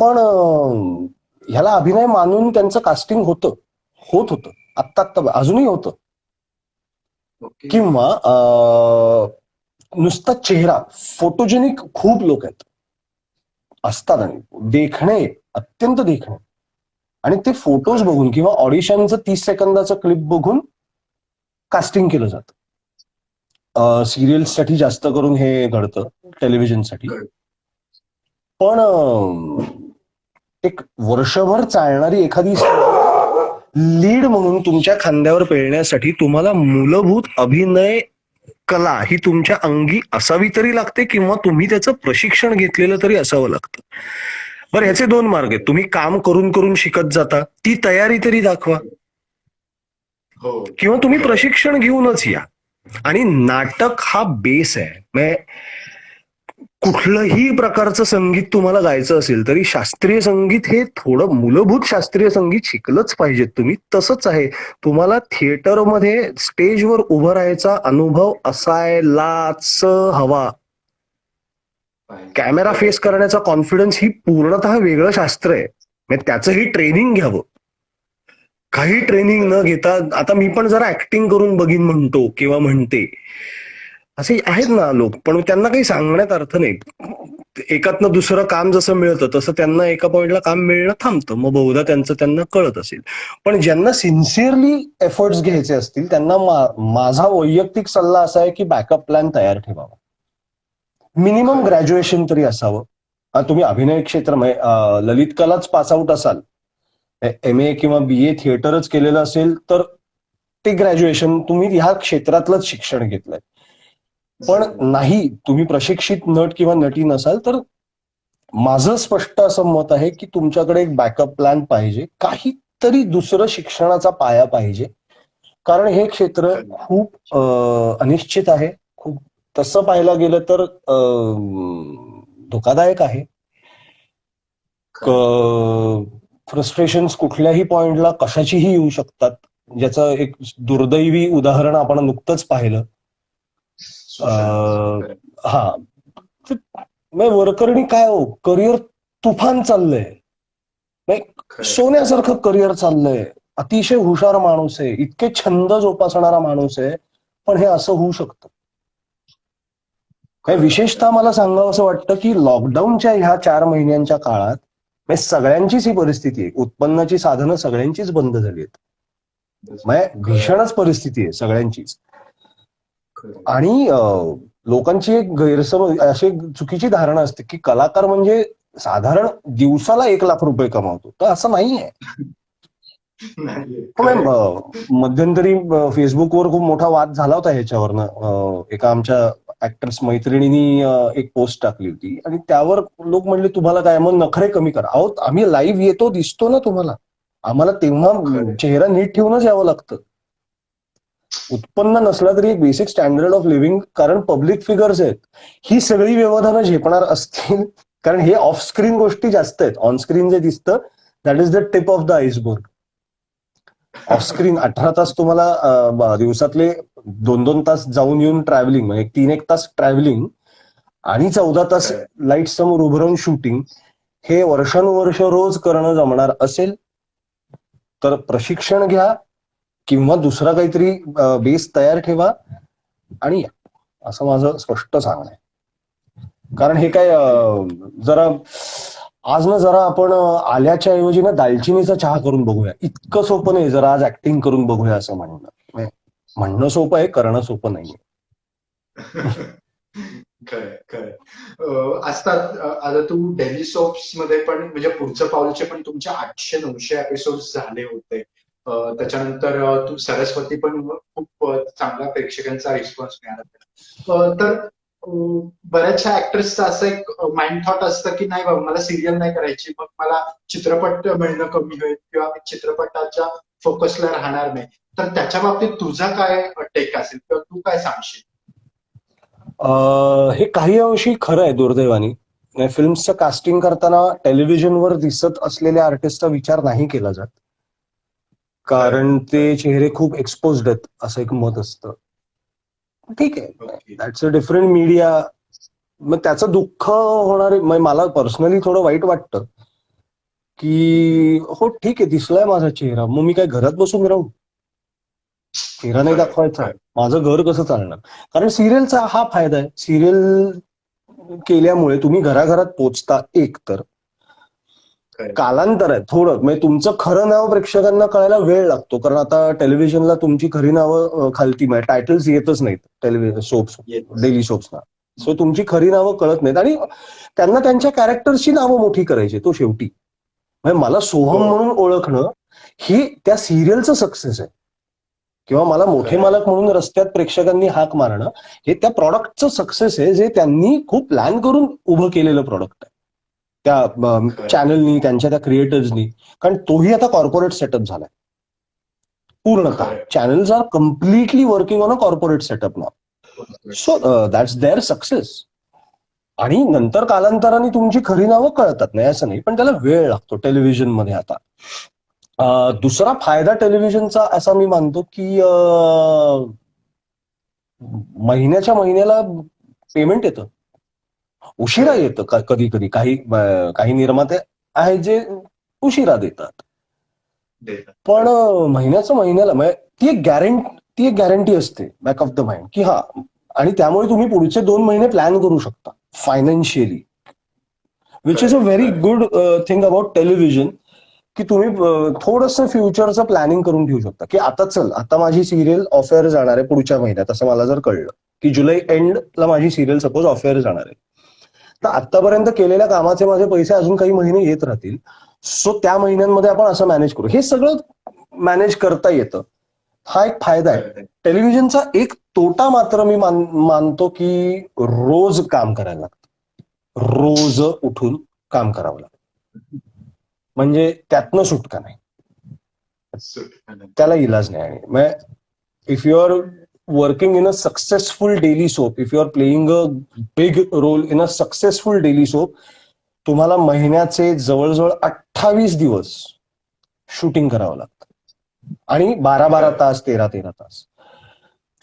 पण ह्याला अभिनय मानून त्यांचं कास्टिंग होत होतं. आत्ता अजूनही होतं. ओके. किंवा नुसता चेहरा फोटोजेनिक खूप लोक आहेत, असतात आणि देखणे, अत्यंत देखणे, आणि ते फोटोज खरं. बघून किंवा ऑडिशनचं 30 सेकंदाचं क्लिप बघून कास्टिंग केलं जातं. सिरियल्ससाठी जास्त करून हे घडतं, टेलिव्हिजनसाठी. खरं. पण एक वर्षभर चालणारी एखादी लीड म्हणून तुमच्या खांद्यावर पेलण्यासाठी तुम्हाला मूलभूत अभिनय कला ही तुमच्या अंगी असावी तरी लागते, किंवा तुम्ही त्याचं प्रशिक्षण घेतलेलं तरी असावं लागतं. बरं, ह्याचे दोन मार्ग आहेत. तुम्ही काम करून करून शिकत जाता, ती तयारी तरी दाखवा, हो. किंवा तुम्ही प्रशिक्षण घेऊनच या. आणि नाटक हा बेस आहे. म्हणजे कुठलंही प्रकारचं संगीत तुम्हाला गायचं असेल तरी शास्त्रीय संगीत हे थोडं मूलभूत शास्त्रीय संगीत शिकलंच पाहिजेत तुम्ही. तसंच आहे, तुम्हाला थिएटरमध्ये स्टेजवर उभं राहायचा अनुभव असायलाच हवा. कॅमेरा फेस करण्याचा कॉन्फिडन्स ही पूर्णतः वेगळं शास्त्र आहे. म्हणजे त्याचंही ट्रेनिंग घ्यावं. काही ट्रेनिंग न घेता आता मी पण जरा ऍक्टिंग करून बघीन म्हणतो किंवा म्हणते, असे आहेत ना लोक, पण त्यांना काही सांगण्यात अर्थ नाही. एकातनं दुसरं काम जसं मिळतं तसं त्यांना एका पॉइंटला काम मिळणं थांबतं, मग बहुधा त्यांचं त्यांना कळत असेल. पण ज्यांना सिन्सिअरली एफर्ट्स घ्यायचे असतील त्यांना माझा वैयक्तिक सल्ला असा आहे की बॅकअप प्लॅन तयार ठेवावा. मिनिमम ग्रॅज्युएशन तरी असावं. तुम्ही अभिनय क्षेत्र ललित कलाच पास आउट असाल, MA किंवा BA थिएटरच केलेलं असेल तर ते ग्रॅज्युएशन तुम्ही ह्या क्षेत्रातलंच शिक्षण घेतलंय. पण नाही, तुम्ही प्रशिक्षित नट किंवा नटी नसाल तर माझं स्पष्ट असं मत आहे की तुमच्याकडे एक बॅकअप प्लॅन पाहिजे, काहीतरी दुसरं शिक्षणाचा पाया पाहिजे. कारण हे क्षेत्र खूप अनिश्चित आहे. खूप तसं पाहायला गेलं तर धोकादायक आहे. फ्रस्ट्रेशन्स कुठल्याही पॉइंटला कशाचीही येऊ शकतात, ज्याचं एक दुर्दैवी उदाहरण आपण नुकतंच पाहिलं. हा, वरकरणी काय हो, करिअर तुफान चाललंय, सोन्यासारखं करिअर चाललंय, अतिशय हुशार माणूस आहे, इतके छंद जोपासणारा माणूस आहे, पण हे असं होऊ शकतं. विशेषतः मला सांगावं असं वाटतं की लॉकडाऊनच्या ह्या 4 महिन्यांच्या काळात सगळ्यांचीच ही परिस्थिती आहे. उत्पन्नाची साधनं सगळ्यांचीच बंद झाली आहेत. भीषणच परिस्थिती आहे सगळ्यांचीच. आणि लोकांची एक गैरसमज, अशी चुकीची धारणा असते की कलाकार म्हणजे साधारण दिवसाला 1 लाख रुपये कमावतो, तर असं नाहीये. मध्यंतरी फेसबुकवर खूप मोठा वाद झाला होता ह्याच्यावरनं. एका आमच्या ऍक्टर्स मैत्रिणींनी एक पोस्ट टाकली होती आणि त्यावर लोक म्हणले तुम्हाला काय, मग नखरे कमी करा. अहो, आम्ही लाईव्ह येतो, दिसतो ना तुम्हाला, आम्हाला तेव्हा चेहरा नीट ठेवूनच यावं लागतं. उत्पन्न नसला तरी एक बेसिक स्टँडर्ड ऑफ लिव्हिंग, कारण पब्लिक फिगर्स आहेत, ही सगळी व्यवधानं झेपणार असतील, कारण हे ऑफ स्क्रीन गोष्टी जास्त आहेत. ऑन स्क्रीन जे दिसतं that is the tip of the iceberg. Of screen 18 तास तुम्हाला दिवसातले 2-2 तास जाऊन येऊन ट्रॅव्हलिंग, म्हणजे 3-1 तास ट्रॅव्हलिंग आणि 14 तास लाईट समोर उभं राहून शूटिंग, हे वर्षानुवर्ष रोज करणं जमणार असेल तर प्रशिक्षण घ्या किंवा दुसरा काहीतरी बेस तयार ठेवा आणि या, असं माझं स्पष्ट सांगणं आहे. कारण हे काय जरा आज ना जरा आपण आल्याच्या ऐवजी ना दालचिनीचा चहा करून बघूया, इतकं सोपं नाही. जरा आज ऍक्टिंग करून बघूया असं म्हणणं सोपं आहे, करणं सोपं नाहीये. खरं असतात. आता तू डेली सोप्स मध्ये पण, म्हणजे पुढचं पाऊलचे पण तुमच्या 800-900 एपिसोड झाले होते. त्याच्यानंतर तू सरस्वती पण खूप चांगला प्रेक्षकांचा रिस्पॉन्स मिळाला. तर बऱ्याचशा ऍक्टर्सचं असं एक माइंड थॉट असतं की नाही बाबा, मला सिरियल नाही करायची, मग मला चित्रपट मिळणं कमी होईल किंवा मी चित्रपटाच्या फोकसला राहणार नाही. तर त्याच्या बाबतीत तुझा काय टेक असेल किंवा तू काय सांगशील? हे काही अंशी खरं आहे दुर्दैवानी. फिल्म्सचं कास्टिंग करताना टेलिव्हिजनवर दिसत असलेल्या आर्टिस्टचा विचार नाही केला जात, कारण ते चेहरे खूप एक्सपोज्ड आहेत असं एक मत असतं. ठीक आहे, दॅट्स अ डिफरंट मीडिया. मग त्याचं दुःख होणारे, मला पर्सनली थोडं वाईट वाटतं की हो ठीक आहे, दिसलाय माझा चेहरा, मग मी काय घरात बसून राहू? चेहरा नाही दाखवायचा, माझं घर कसं चालणार? कारण सिरियलचा हा फायदा आहे, सिरियल केल्यामुळे तुम्ही घराघरात पोचता. एक तर कालांतर आहे थोडं, म्हणजे तुमचं खरं नाव प्रेक्षकांना कळायला वेळ लागतो, कारण आता टेलिव्हिजनला तुमची खरी नावं खालती म्हणजे टायटल्स येतच नाहीत टेलिव्हिजन सोप्स, डेली सोप्सना. सो तुमची खरी नावं कळत नाहीत आणि त्यांना त्यांच्या कॅरेक्टर्सची नावं मोठी करायची तो शेवटी. म्हणजे मला सोहम म्हणून ओळखणं ही त्या सिरियलचं सक्सेस आहे, किंवा मला मोठे मालक म्हणून रस्त्यात प्रेक्षकांनी हाक मारणं हे त्या प्रॉडक्टचं सक्सेस आहे, जे त्यांनी खूप प्लॅन करून उभं केलेलं प्रॉडक्ट आहे त्या चॅनलनी, त्यांच्या त्या क्रिएटर्सनी. कारण तोही आता कॉर्पोरेट सेटअप झालाय पूर्णतः. Channels are completely working on a corporate setup now. So that's their success. आणि नंतर कालांतराने तुमची खरी नावं कळतात, नाही असं नाही, पण त्याला वेळ लागतो टेलिव्हिजन मध्ये. आता दुसरा फायदा टेलिव्हिजनचा असा मी मानतो की महिन्याच्या महिन्याला पेमेंट येतं. उशिरा येतं कधी कधी, काही निर्माते आहेत जे उशिरा देतात, पण महिन्याचं महिन्याला म्हणजे ती एक गॅरंटी असते बॅक ऑफ द माइंड की हा. आणि त्यामुळे तुम्ही पुढचे 2 महिने प्लॅन करू शकता financially, which is a very good thing about television, की तुम्ही थोडंसं फ्युचरचं प्लॅनिंग करून ठेवू शकता की आता माझी सिरियल ऑफ एअर जाणार आहे पुढच्या महिन्यात, असं मला जर कळलं की जुलै एंडला माझी सिरियल सपोज ऑफ एअर जाणार आहे, तर आतापर्यंत केलेल्या कामाचे माझे पैसे अजून काही महिने येत राहतील. सो त्या महिन्यांमध्ये आपण असं मॅनेज करू, हे सगळं मॅनेज करता येतं. हा एक फायदा आहे टेलिव्हिजनचा. एक तोटा मात्र मी मानतो की रोज काम करायला लागतं, रोज उठून काम करावं लागतं, म्हणजे त्यातनं सुटका नाही, त्याला इलाज नाही. आणि if you are working in a successful daily soap, if you are playing a big role in a successful daily soap, तुम्हाला महिन्याचे जवळजवळ 28 दिवस शूटिंग करावं लागतं आणि 12-12 तास, 13-13 तास.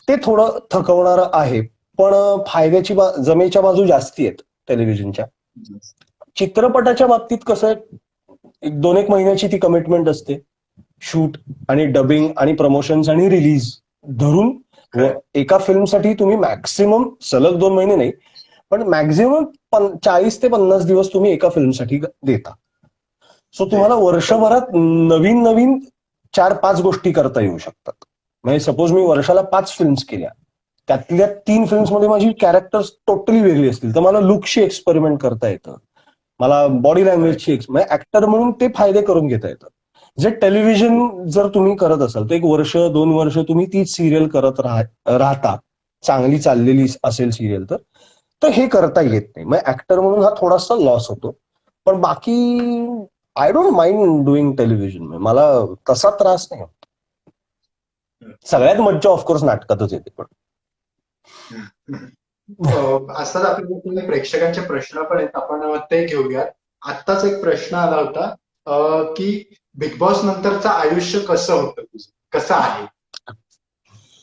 ते थोडं थकवणारं आहे, पण फायद्याची जमेच्या बाजू जास्ती आहेत टेलिव्हिजनच्या. चित्रपटाच्या बाबतीत कसं आहे, 1-2 महिन्याची ती कमिटमेंट असते, शूट आणि डबिंग आणि प्रमोशन्स आणि रिलीज धरून. एका फिल्मसाठी तुम्ही मॅक्सिमम सलग 2 महिने नाही, पण मॅक्झिमम 40 ते 50 दिवस तुम्ही एका फिल्मसाठी देता. सो तुम्हाला वर्षभरात नवीन नवीन 4-5 गोष्टी करता येऊ शकतात. म्हणजे सपोज मी वर्षाला 5 फिल्म्स केल्या, त्यातल्या 3 फिल्म्समध्ये माझी कॅरेक्टर्स टोटली वेगळी असतील, तर मला लुकशी एक्सपेरिमेंट करता येतं, मला बॉडी लँग्वेजची म्हणजे ऍक्टर म्हणून ते फायदे करून घेता येतं. जे टेलिव्हिजन जर तुम्ही करत असाल तर 1 वर्ष 2 वर्ष तुम्ही तीच सिरियल करत राहता, चांगली चाललेली असेल सिरियल तर हे करता येत नाही. मग ऍक्टर म्हणून हा थोडासा लॉस होतो, पण बाकी I don't mind doing television. मला तसा त्रास नाही होत. सगळ्यात मज्जा ऑफकोर्स नाटकातच येते. पण असतात आपल्याकडे प्रेक्षकांचे प्रश्न पण आहेत, आपण ते घेऊयात. आत्ताच एक प्रश्न आला होता की बिग बॉस नंतरचं आयुष्य कसं होतं तुझं, कसं आहे?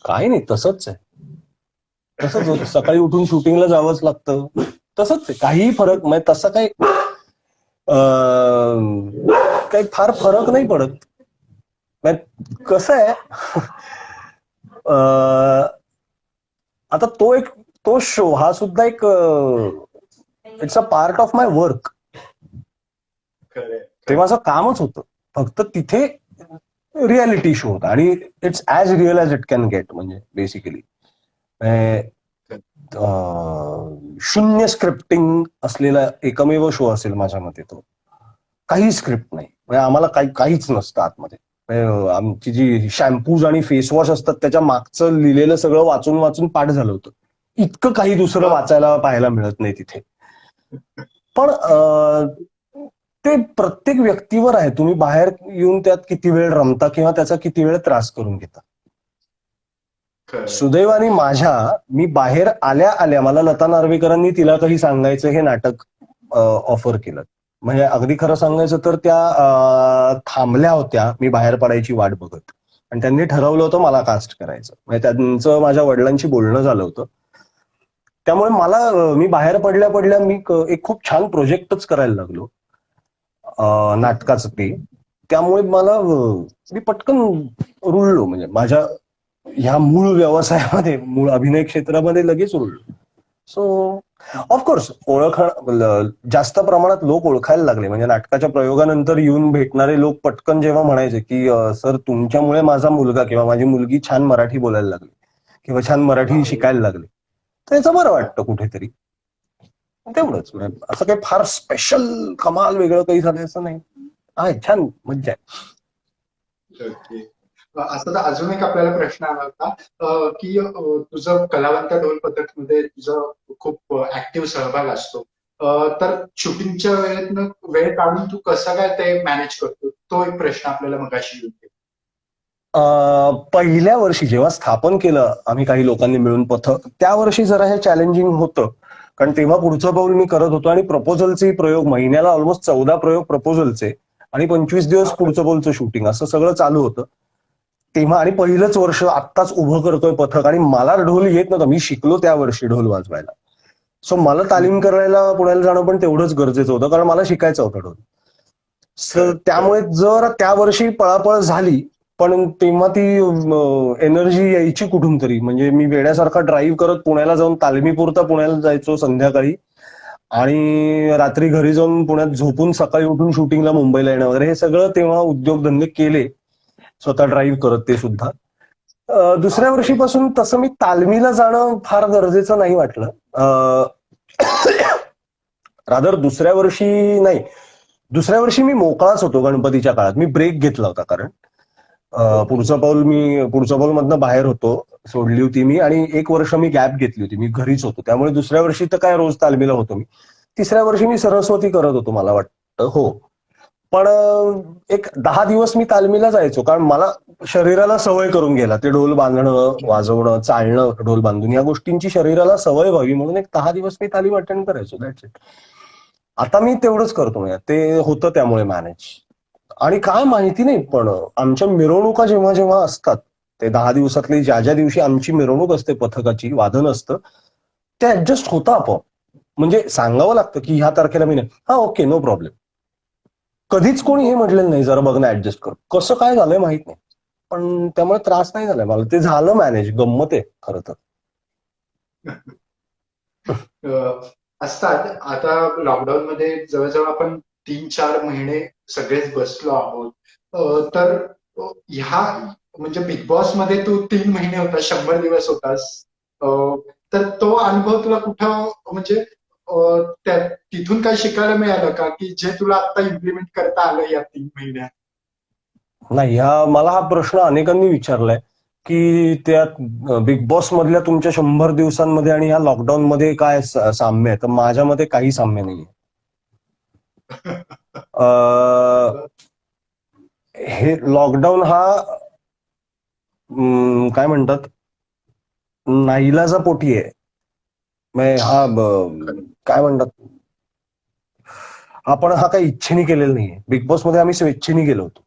काही नाही, तसंच आहे, तसंच होतं. सकाळी उठून शूटिंगला जावंच लागतं, तसंच आहे, काहीही फरक म्हणजे तसं काही काही फार फरक नाही पडत. कसं आहे, आता तो शो हा सुद्धा एक it's a part of my work. ते माझं कामच होतं, फक्त तिथे रियालिटी शो होता आणि it's as real as it can get. म्हणजे बेसिकली शून्य स्क्रिप्टिंग असलेला एकमेव शो असेल माझ्या मते तो. काही स्क्रिप्ट नाही, म्हणजे आम्हाला काहीच नसतं आतमध्ये. आमची जी शॅम्पूज आणि फेसवॉश असतात त्याच्या मागचं लिहिलेलं सगळं वाचून वाचून पाठ झालं होतं. इतकं काही दुसरं वाचायला पाहायला मिळत नाही तिथे. पण ते प्रत्येक व्यक्तीवर आहे, तुम्ही बाहेर येऊन त्यात किती वेळ रमता किंवा त्याचा किती वेळ त्रास करून घेता. सुदैवाने मी बाहेर आल्या मला लता नार्वेकरांनी तिला काही सांगायचं हे नाटक ऑफर केलं. म्हणजे अगदी खरं सांगायचं तर त्या थांबल्या होत्या मी बाहेर पडायची वाट बघत, आणि त्यांनी ठरवलं होतं मला कास्ट करायचं. म्हणजे त्यांचं माझ्या वडिलांशी बोलणं झालं होतं. त्यामुळे मी बाहेर पडल्या मी एक खूप छान प्रोजेक्टच करायला लागलो नाटकाचं ते. त्यामुळे मी पटकन रुळलो. म्हणजे ह्या मूळ व्यवसायामध्ये, मूळ अभिनय क्षेत्रामध्ये लगेच रुळलो. सो ऑफकोर्स जास्त प्रमाणात लोक ओळखायला लागले. म्हणजे नाटकाच्या प्रयोगानंतर येऊन भेटणारे लोक पटकन जेव्हा म्हणायचे की सर तुमच्यामुळे माझा मुलगा किंवा माझी मुलगी छान मराठी बोलायला लागली किंवा छान मराठी शिकायला लागले, त्याचं बरं वाटतं कुठेतरी. तेवढंच, म्हणजे असं काही फार स्पेशल कमाल वेगळं काही झालं असं नाही. आहे छान मज्जा आहे. ओके. असा तर अजून एक आपल्याला प्रश्न आला होता की तुझं कलावंत ढोल पथक मध्ये तुझं खूप ऍक्टिव्ह सहभाग असतो. तर शूटिंगच्या वेळेत वेळ काढून तू कसं काय ते मॅनेज करतो, तो एक प्रश्न आपल्याला मगाशी येऊन गेला. पहिल्या वर्षी जेव्हा स्थापन केलं आम्ही काही लोकांनी मिळून पथक, त्या वर्षी जरा हे चॅलेंजिंग होतं. कारण तेव्हा पुढचं पाऊल मी करत होतो आणि प्रपोजलचे प्रयोग, महिन्याला ऑलमोस्ट 14 प्रयोग प्रपोजलचे आणि 25 दिवस पुढचं पाऊलचं शूटिंग, असं सगळं चालू होतं तेव्हा. आणि पहिलंच वर्ष आत्ताच उभं करतोय पथक आणि मला ढोल येत नव्हतं. मी शिकलो त्या वर्षी ढोल वाजवायला. सो मला तालीम करायला पुण्याला जाणं पण तेवढंच गरजेचं होतं, कारण मला शिकायचं होतं ढोल. त्यामुळे जर त्या वर्षी पळापळ झाली, पण तेव्हा ती एनर्जी यायची कुठून तरी. म्हणजे मी वेड्यासारखा ड्राईव्ह करत पुण्याला जाऊन तालमीपुरता पुण्याला जायचो संध्याकाळी, आणि रात्री घरी जाऊन पुण्यात झोपून सकाळी उठून शूटिंगला मुंबईला येणं वगैरे, हे सगळं तेव्हा उद्योगधंदे केले स्वतः ड्राईव्ह करत ते सुद्धा. दुसऱ्या वर्षीपासून तसं मी तालमीला जाणं फार गरजेचं नाही वाटलं. रादर दुसऱ्या वर्षी मी मोकळाच होतो गणपतीच्या काळात. मी ब्रेक घेतला होता, कारण पुढचं पाऊल मधनं बाहेर होतो, सोडली होती मी, आणि 1 वर्ष मी गॅप घेतली होती, मी घरीच होतो. त्यामुळे दुसऱ्या वर्षी तर काय रोज तालमीला होतो मी. तिसऱ्या वर्षी मी सरस्वती करत होतो मला वाटतं, हो. पण एक 10 दिवस मी तालमीला जायचो, कारण मला शरीराला सवय करून गेला ते ढोल बांधणं, वाजवणं, चालणं, ढोल बांधून या गोष्टींची शरीराला सवय व्हावी म्हणून एक 10 दिवस मी तालीम अटेंड करायचो. That's it. आता मी तेवढंच करतो, म्हणजे ते होतं त्यामुळे मॅनेज. आणि काय माहिती नाही, पण आमच्या मिरवणुका जेव्हा जेव्हा असतात, ते 10 दिवसातली ज्या दिवशी आमची मिरवणूक असते पथकाची, वादन असतं, ते ऍडजस्ट होतं आपोआप. म्हणजे सांगावं लागतं की ह्या तारखेला मी नाही, हा ओके नो प्रॉब्लेम. कधीच कोणी हे म्हटलेलं नाही जरा बघ ना ऍडजस्ट कर. कसं काय झालंय माहित नाही, पण त्यामुळे त्रास नाही झालाय मला. ते झालं मॅनेज, गंमत आहे खरं तर. असतात. आता लॉकडाऊन मध्ये जवळजवळ आपण 3-4 महिने सगळेच बसलो आहोत. तर ह्या म्हणजे बिग बॉस मध्ये तू 3 महिने होता, 100 दिवस होतास. तर तो अनुभव तुला कुठं म्हणजे तिथून काय शिकायला मिळालं का, की जे तुला आता इम्प्लिमेंट करता आलं या 3 महिन्यात? नाही, मला हा प्रश्न अनेकांनी विचारलाय की त्यात बिग बॉस मधल्या तुमच्या 100 दिवसांमध्ये आणि ह्या लॉकडाऊन मध्ये काय साम्य आहे. तर माझ्या मते काही साम्य नाहीये. हे लॉकडाऊन हा काय म्हणतात, नाईलाजापोटी आहे. हा काय म्हणतात, आपण हा काही इच्छेने केलेला नाहीये. बिग बॉस मध्ये आम्ही स्वेच्छेने गेलो होतो.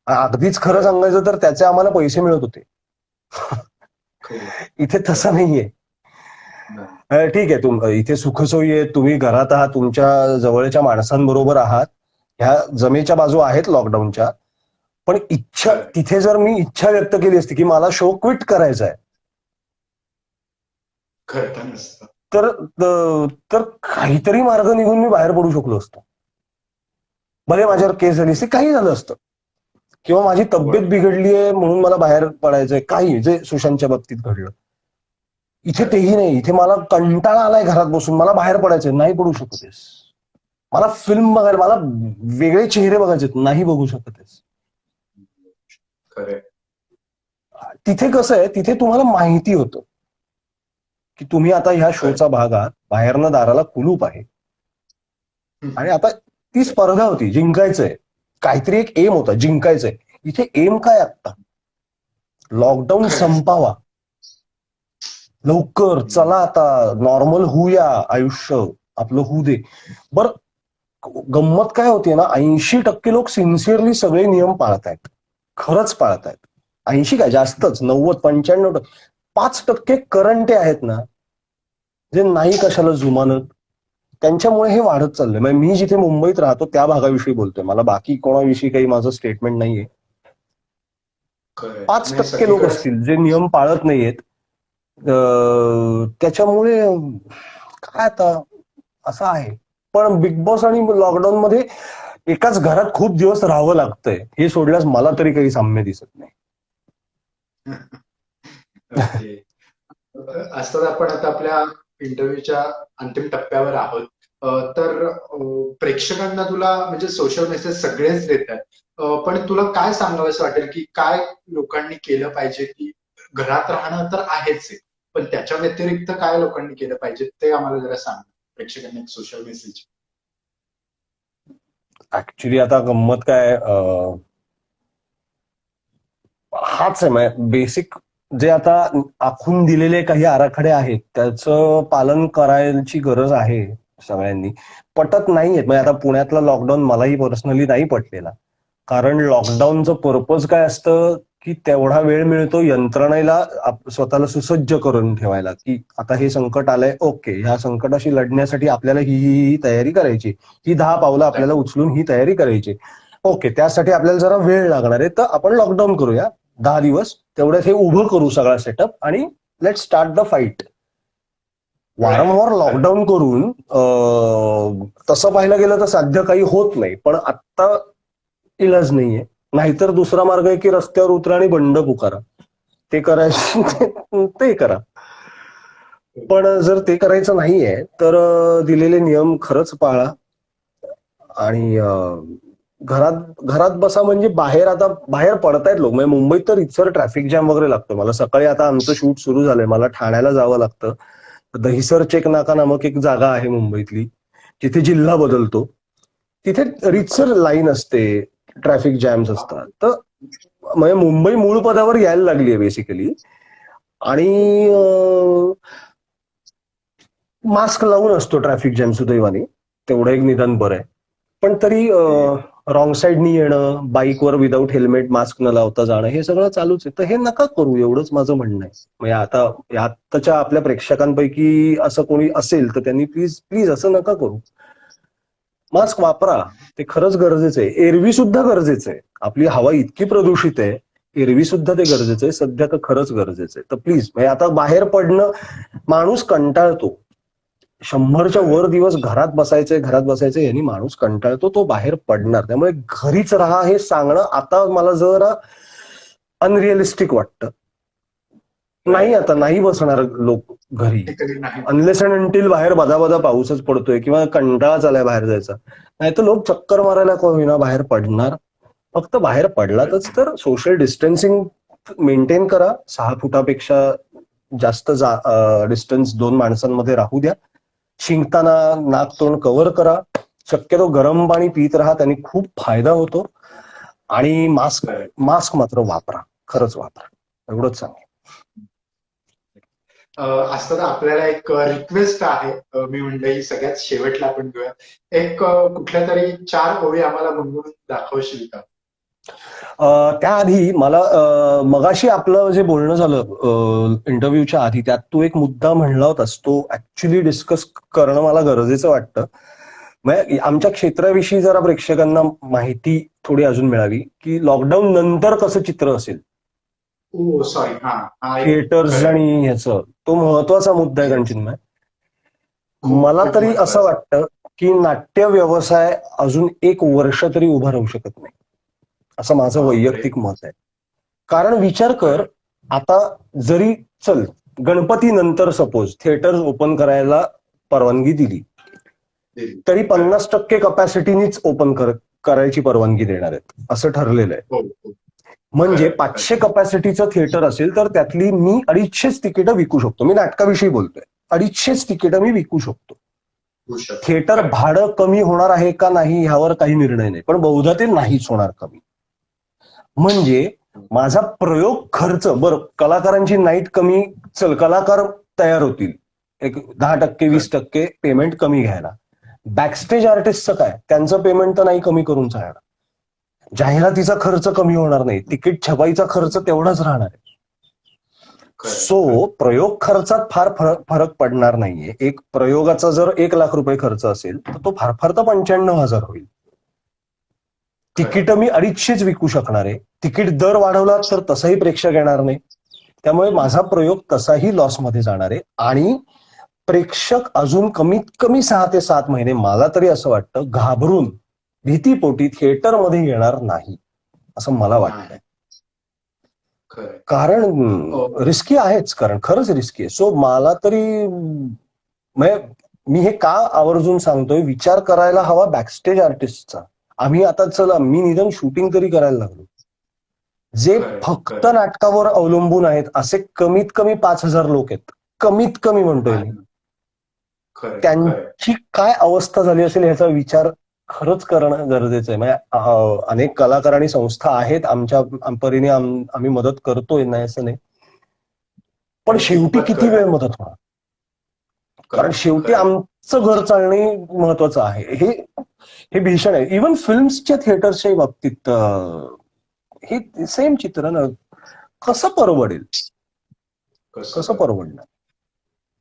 अगदीच खरं सांगायचं तर त्याचे आम्हाला पैसे मिळत होते. इथे तसं नाहीये. ठीक आहे, इथे सुखसोयी आहे, तुम्ही घरात आहात, तुमच्या जवळच्या माणसांबरोबर आहात, ह्या जमेच्या बाजू आहेत लॉकडाऊनच्या. पण तिथे जर मी इच्छा व्यक्त केली असती की मला शो क्विट करायचा आहे, तर काहीतरी मार्ग निघून मी बाहेर पडू शकलो असतो. भले माझ्यावर केस झाली असती, काही झालं असतं, किंवा माझी तब्येत बिघडली आहे म्हणून मला बाहेर पडायचंय, काही जे सुशांतच्या बाबतीत घडलं. इथे तेही नाही. इथे मला कंटाळा आलाय घरात बसून, मला बाहेर पडायचंय, नाही पडू शकतेस. मला फिल्म बघायला, मला वेगळे चेहरे बघायचे, नाही बघू शकतेस. तिथे कसं आहे, तिथे तुम्हाला माहिती होतं की तुम्ही आता ह्या शोचा भाग आहात, बाहेरनं दाराला कुलूप आहे, आणि आता ती स्पर्धा होती, जिंकायचंय, काहीतरी एक एम होता, जिंकायचंय. इथे एम काय आता, लॉकडाऊन संपावा लवकर, चला आता नॉर्मल होऊया, आयुष्य आपलं होऊ दे. बर, गंमत काय होती ना, 80% लोक सिन्सिअरली सगळे नियम पाळतायत, खरंच पाळतायत. 80 काय, जास्तच, 90-95%. 5% करंटे आहेत ना, जे नाही कशाला जुमानत, त्यांच्यामुळे हे वाढत चाललंय. म्हणजे मी जिथे मुंबईत राहतो त्या भागाविषयी बोलतोय, मला बाकी कोणाविषयी काही माझं स्टेटमेंट नाहीये. खरंय. 5% नाही लोक सगळीकडेच. असतील जे नियम पाळत नाहीयेत. त्याच्यामुळे काय आता असं आहे. पण बिग बॉस आणि लॉकडाऊन मध्ये एकाच घरात खूप दिवस राहावं लागतंय हे सोडल्यास मला तरी काही साम्य दिसत नाही. ओके. असतात आपण आता आपल्या इंटरव्ह्यूच्या अंतिम टप्प्यावर आहोत. तर प्रेक्षकांना तुला म्हणजे सोशल मेसेज सगळेच देतात. पण तुला काय सांगावंसं वाटेल की काय लोकांनी केलं पाहिजे की घरात राहणं तर आहेच आहे. पण त्याच्या व्यतिरिक्त काय लोकांनी केलं पाहिजे ते आम्हाला जरा सांग. प्रेक्षकांना एक सोशल मेसेज. ऍक्च्युली आता गंमत काय हाच आहे बेसिक जे आता आखून दिलेले काही आराखडे आहेत त्याचं पालन करायची गरज आहे सगळ्यांनी. पटत नाहीयेत म्हणजे आता पुण्यातला लॉकडाऊन मलाही पर्सनली नाही पटलेला. कारण लॉकडाऊनचं पर्पज काय असतं की तेवढा वेळ मिळतो यंत्रणेला स्वतःला सुसज्ज करून ठेवायला की आता हे संकट आलंय, ओके, ह्या संकटाशी लढण्यासाठी आपल्याला ही तयारी करायची, ही 10 पावलं आपल्याला उचलून ही तयारी करायची. ओके, त्यासाठी आपल्याला जरा वेळ लागणार आहे तर आपण लॉकडाऊन करूया 10 दिवस, तेवढ्यात हे उभं करू सगळा सेटअप आणि लेट स्टार्ट द फाईट. वारंवार लॉकडाऊन करून तसं पाहायला गेलं तर साध्य काही होत नाही. पण आत्ता इलाज नाहीये. नाहीतर दुसरा मार्ग आहे की रस्त्यावर उतरा आणि बंड पुकारा. ते करायचं ते करा. पण जर ते करायचं नाहीये तर दिलेले नियम खरंच पाळा आणि घरात घरात बसा. म्हणजे बाहेर आता बाहेर पडतायत लोक. म्हणजे मुंबईत तर इथसर ट्रॅफिक जॅम वगैरे लागतं. मला सकाळी आता आमचं शूट सुरू झालंय, मला ठाण्याला जावं लागतं. दहिसर चेक नाका नामक एक जागा आहे मुंबईतली, जिथे जिल्हा बदलतो. तिथे रितसर लाईन असते, ट्रॅफिक जॅम्स असतात. तर म्हणजे मुंबई मूळ पदावर यायला लागली आहे बेसिकली. आणि मास्क लावून असतो ट्रॅफिक जॅम सुदैवाने, तेवढं एक निदान बरं आहे. पण तरी रॉंग साईडनी येणं, बाईकवर विदाऊट हेल्मेट मास्क न लावता जाणं, हे सगळं चालूच आहे. तर हे नका करू, एवढंच माझं म्हणणं आहे. म्हणजे आता आत्ताच्या आपल्या प्रेक्षकांपैकी असं कोणी असेल तर त्यांनी प्लीज प्लीज असं नका करू. मास्क वापरा, ते खरंच गरजेचं आहे. एरवी सुद्धा गरजेचं आहे. आपली हवा इतकी प्रदूषित आहे, एरवी सुद्धा ते गरजेचं आहे. सध्या तर खरंच गरजेचं आहे. तर प्लीज म्हणजे आता बाहेर पडणं, माणूस कंटाळतो. 100च्या वर दिवस घरात बसायचंय यांनी माणूस कंटाळतो, तो बाहेर पडणार. त्यामुळे घरीच राहा हे सांगणं आता मला जरा अनरिअलिस्टिक वाटतं. नाही, आता नाही बसणार लोक घरी, अनलेस अँड अंटिल बाहेर बदा पाऊसच पडतोय किंवा कंटाळा चालाय बाहेर जायचा. नाही तर लोक चक्कर मारायला का होईना बाहेर पडणार. फक्त बाहेर पडलातच तर सोशल डिस्टन्सिंग मेंटेन करा. 6 फुटापेक्षा जास्त डिस्टन्स 2 माणसांमध्ये राहू द्या. शिंकताना नाक तोंड कव्हर करा. शक्यतो गरम पाणी पित राहा, त्यांनी खूप फायदा होतो. आणि मास्क मात्र वापरा, खरंच वापरा, एवढंच सांगेन. असतं तर आपल्याला एक रिक्वेस्ट आहे. मी म्हणलं ही सगळ्यात शेवटला आपण घेऊया. एक कुठल्या तरी 4 ओळी आम्हाला गुणगुणून दाखवशील का? त्याआधी मला मगाशी आपलं जे बोलणं झालं इंटरव्ह्यूच्या आधी, त्यात तू एक मुद्दा म्हणला होतास, तो ऍक्च्युली डिस्कस करणं मला गरजेचं वाटतं. म्हणजे आमच्या क्षेत्राविषयी जरा प्रेक्षकांना माहिती थोडी अजून मिळावी की लॉकडाऊन नंतर कसं चित्र असेल ओ सॉरी, हा थिएटर्स आणि ह्याचं. तो महत्वाचा मुद्दा आहे रणचिन्मय. खूप मला खूप तरी असं महत्वाचं. वाटतं की नाट्य व्यवसाय अजून 1 वर्ष तरी उभा राहू शकत नाही, असं माझं वैयक्तिक मत आहे. कारण विचार कर, आता जरी चल गणपती नंतर सपोज थिएटर ओपन करायला परवानगी दिली तरी 50% कपॅसिटीनीच ओपन करायची परवानगी देणार आहेत, असं ठरलेलं आहे. म्हणजे 500 कपॅसिटीचं थिएटर असेल तर त्यातली मी 250 तिकीटं विकू शकतो. मी नाटकाविषयी बोलतोय, 250 तिकीटं मी विकू शकतो. थिएटर भाडं कमी होणार आहे का नाही ह्यावर काही निर्णय नाही, पण बहुधा ते नाहीच होणार कमी. म्हणजे माझा प्रयोग खर्च, बरं कलाकारांची नाईट कमी, चल कलाकार तयार होतील एक 10% 20% पेमेंट कमी घ्यायला. बॅकस्टेज आर्टिस्टचं काय, त्यांचं पेमेंट तर नाही कमी करून चालणार. जाहिरातीचा खर्च कमी होणार नाही, तिकीट छपाईचा खर्च तेवढाच राहणार आहे. सो प्रयोग खर्चात फार फरक पडणार नाहीये. एक प्रयोगाचा जर 1 लाख रुपये खर्च असेल तर तो फार फार तर 95,000 होईल. तिकीट मी 250च विकू शकणार आहे. तिकीट दर वाढवला तर तसाही प्रेक्षक येणार नाही. त्यामुळे माझा प्रयोग तसाही लॉसमध्ये जाणार आहे. आणि प्रेक्षक अजून कमीत कमी 6 ते 7 महिने मला तरी असं वाटतं घाबरून भीतीपोटी थिएटरमध्ये येणार नाही असं मला वाटतंय. खरं. कारण हो. रिस्की आहेच, कारण खरंच रिस्की आहे. सो मला तरी मी हे का आवर्जून सांगतोय, विचार करायला हवा बॅकस्टेज आर्टिस्टचा. आम्ही आता चला मी निदान शूटिंग तरी करायला लागलो. जे फक्त नाटकावर अवलंबून आहेत असे कमीत कमी 5,000 लोक आहेत, कमीत कमी म्हणतोय मी. त्यांची काय अवस्था झाली असेल ह्याचा विचार खरंच करणं गरजेचं आहे. म्हणजे अनेक कलाकार आणि संस्था आहेत, आमच्या परीने आम्ही मदत करतोय, नाही असं नाही, पण शेवटी किती वेळ मदत होणार? कारण शेवटी आमचं घर चालणे महत्वाचं आहे. हे भीषण आहे. इव्हन फिल्म्सच्या थिएटर्सच्या बाबतीत हे सेम चित्र ना. कसं परवडेल? कसं परवडणार?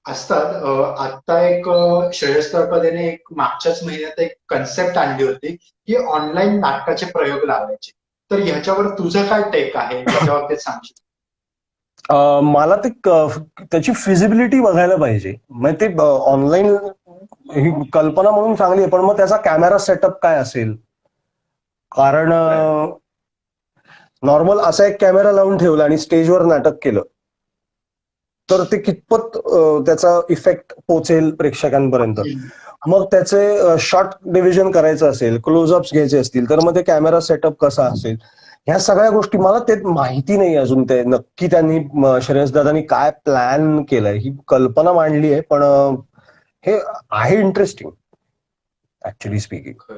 असतात. आता एक श्रेयस तळपदेने एक मागच्याच महिन्यात एक कन्सेप्ट आणली होती की ऑनलाईन नाटकाचे प्रयोग लावायचे. तर ह्याच्यावर तुझं काय टेक आहे, त्याच्यावर ते सांगशील? मला ते त्याची फिजिबिलिटी बघायला पाहिजे. मग ते ऑनलाईन ही कल्पना म्हणून चांगली आहे, पण मग त्याचा कॅमेरा सेटअप काय असेल? कारण नॉर्मल असा एक कॅमेरा लावून ठेवला आणि स्टेजवर नाटक केलं तर ते कितपत त्याचा इफेक्ट पोचेल प्रेक्षकांपर्यंत? मग त्याचे शॉर्ट डिव्हिजन करायचं असेल, क्लोजअप्स घ्यायचे असतील, तर मग ते कॅमेरा सेटअप कसा असेल? ह्या सगळ्या गोष्टी मला ते माहिती नाही अजून. ते नक्की त्यांनी श्रेयस दादांनी काय प्लॅन केलाय, ही कल्पना मांडली आहे, पण हे आहे इंटरेस्टिंग ऍक्च्युली स्पीकिंग.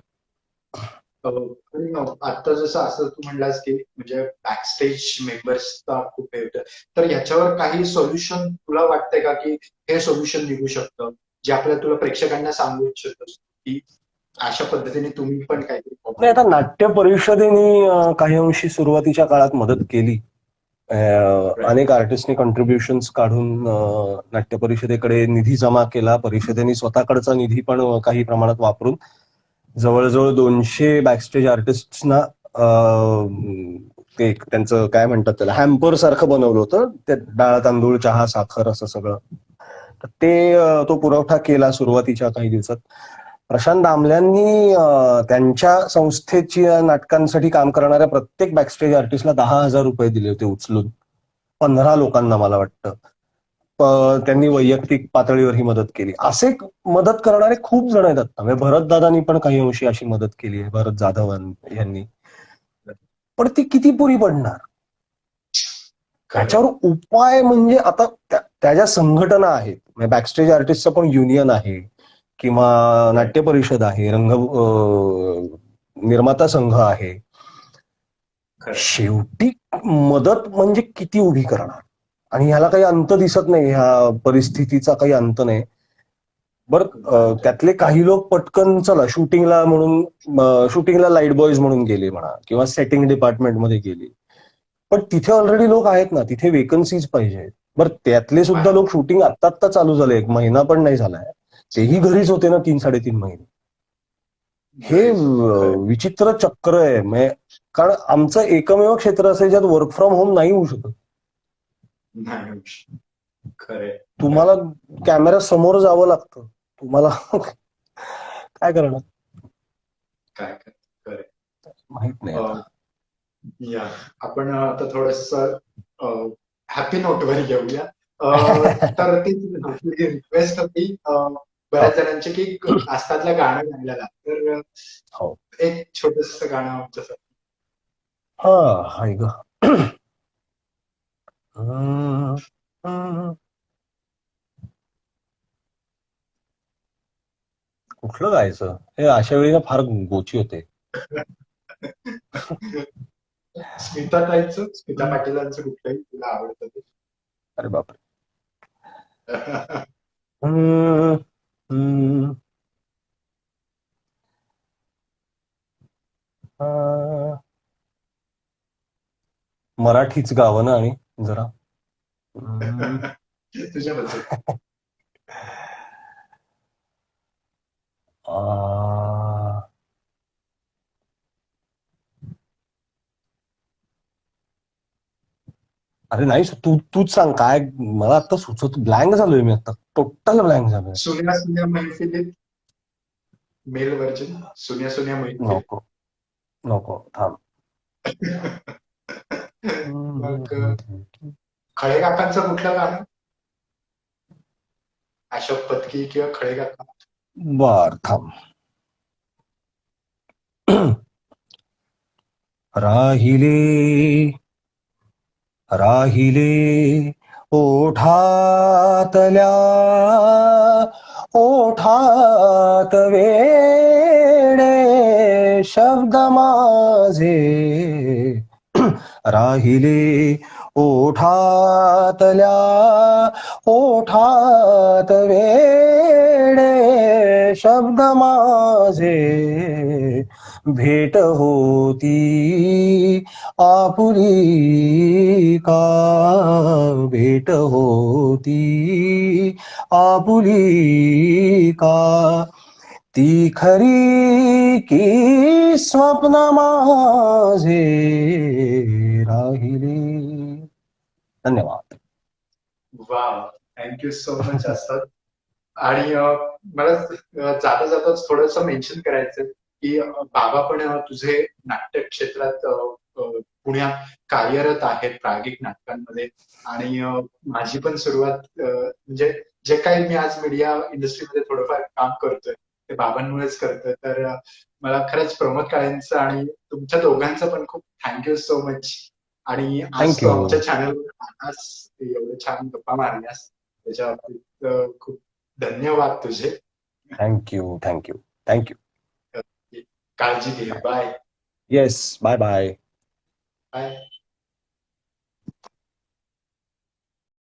आता जसं असं तू म्हणलास की म्हणजे बॅकस्टेज मेंबर्सचा खूप हे होतं, तर ह्याच्यावर काही सोल्युशन तुला वाटतंय का की हे सोल्युशन निघू शकतं, जे आपल्याला तुला प्रेक्षकांना सांगू इच्छितोस की अशा पद्धतीने तुम्ही पण काहीतरी नाही, आता नाट्य परिषदेने काही अंशी सुरुवातीच्या काळात मदत केली. अनेक आर्टिस्टनी कॉन्ट्रीब्युशन्स काढून नाट्य परिषदेकडे निधी जमा केला. परिषदेने स्वतःकडचा निधी पण काही प्रमाणात वापरून जवळजवळ 200 बॅकस्टेज आर्टिस्टना ते त्यांचं काय म्हणतात त्याला, हॅम्पर सारखं बनवलं होतं. ते डाळ, तांदूळ, चहा, साखर असं सगळं. तर ते तो पुरवठा केला सुरुवातीच्या काही दिवसात. प्रशांत दामल्यांनी त्यांच्या संस्थेची नाटकांसाठी काम करणाऱ्या प्रत्येक बॅकस्टेज आर्टिस्टला 10,000 रुपये दिले होते उचलून. 15 लोकांना मला वाटतं. त्यांनी वैयक्तिक पातळीवर ही मदत केली. असे मदत करणारे खूप जण आहेत आता. म्हणजे भरत दादांनी पण काही अंशी अशी मदत केली आहे, भरत जाधव यांनी. पण ती किती पुरी पडणार? त्याच्यावर उपाय म्हणजे आता त्या ज्या संघटना आहेत, बॅकस्टेज आर्टिस्टचं पण युनियन आहे किंवा नाट्य परिषद आहे, निर्माता संघ आहे. शेवटी मदत म्हणजे किती उभी करणार? आणि ह्याला काही अंत दिसत नाही, ह्या परिस्थितीचा काही अंत नाही. बरं, त्यातले काही लोक पटकन चला शूटिंगला लाईट बॉयज म्हणून गेले म्हणा, किंवा सेटिंग डिपार्टमेंटमध्ये गेले. पण तिथे ऑलरेडी लोक आहेत ना, तिथे वेकन्सीज पाहिजे. बरं, त्यातले सुद्धा लोक शूटिंग आत्ता चालू झाले, 1 महिना पण नाही झालाय, तेही घरीच होते ना 3-3.5 महिने. हे विचित्र चक्र आहे. म्हणजे कारण आमचं एकमेव क्षेत्र असेल ज्यात वर्क फ्रॉम होम नाही होऊ शकत. तुम्हाला कॅमेरा समोर जावं लागतं. तुम्हाला काय करणार? माहित नाही आता. आपण आता थोडस हॅपी नोटवर घेऊया. तर ती रिक्वेस्ट होती बऱ्याच जणांची की आस्तातलं गाणं गायला. तर एक छोटस गाणं आमच्यासाठी. हाय ग. कुठलं गायचं हे अशा वेळी ना फार गोची होते. स्मिता पाटीलांचं कुठलंही तुला आवडतं ते? अरे बापरे. मराठीच गावं ना आणि जरा तुझ्याबद्दल. अरे नाही, तूच सांग काय. मला आता सुचत, ब्लँक झालोय मी, आता टोटल ब्लँक झालोय. सुन्या सुन्या मैफिलीत मेल व्हर्जन, सुन्या सुन्या मैफिल. नको नको, थांब. मग खळे काकांचं कुठलं गाणं? अशोक पत्की किंवा खळे काका? बर, थांब. राहिले राहिले ओठातल्या ओठात वेडे शब्द माझे, राहिले ओठातल्या ओठात वेडे शब्द माझे, भेट होती आपुली का, भेट होती आपुली का, ती खरी की स्वप्न माझे राहिले. धन्यवाद. वा, थँक्यू सो मच असतात. आणि मला जाता जाताच थोडंसं मेन्शन करायचं की बाबा पण तुझे नाट्य क्षेत्रात पुण्यात कार्यरत आहेत प्रायोगिक नाटकांमध्ये. आणि माझी पण सुरुवात म्हणजे जे काही मी आज मीडिया इंडस्ट्रीमध्ये थोडंफार काम करतोय ते बाबांमुळेच करतोय. तर मला खरंच प्रमोद काळेंचं आणि तुमच्या दोघांचं पण खूप थँक्यू सो मच. आणि आज तू थँक्यू आमच्या चॅनलवर आलास, एवढं छान गप्पा मारल्यास, त्याच्या बाबतीत खूप धन्यवाद तुझे. Thank you thank you thank you. काळजी घे. Bye yes, bye bye. Bye.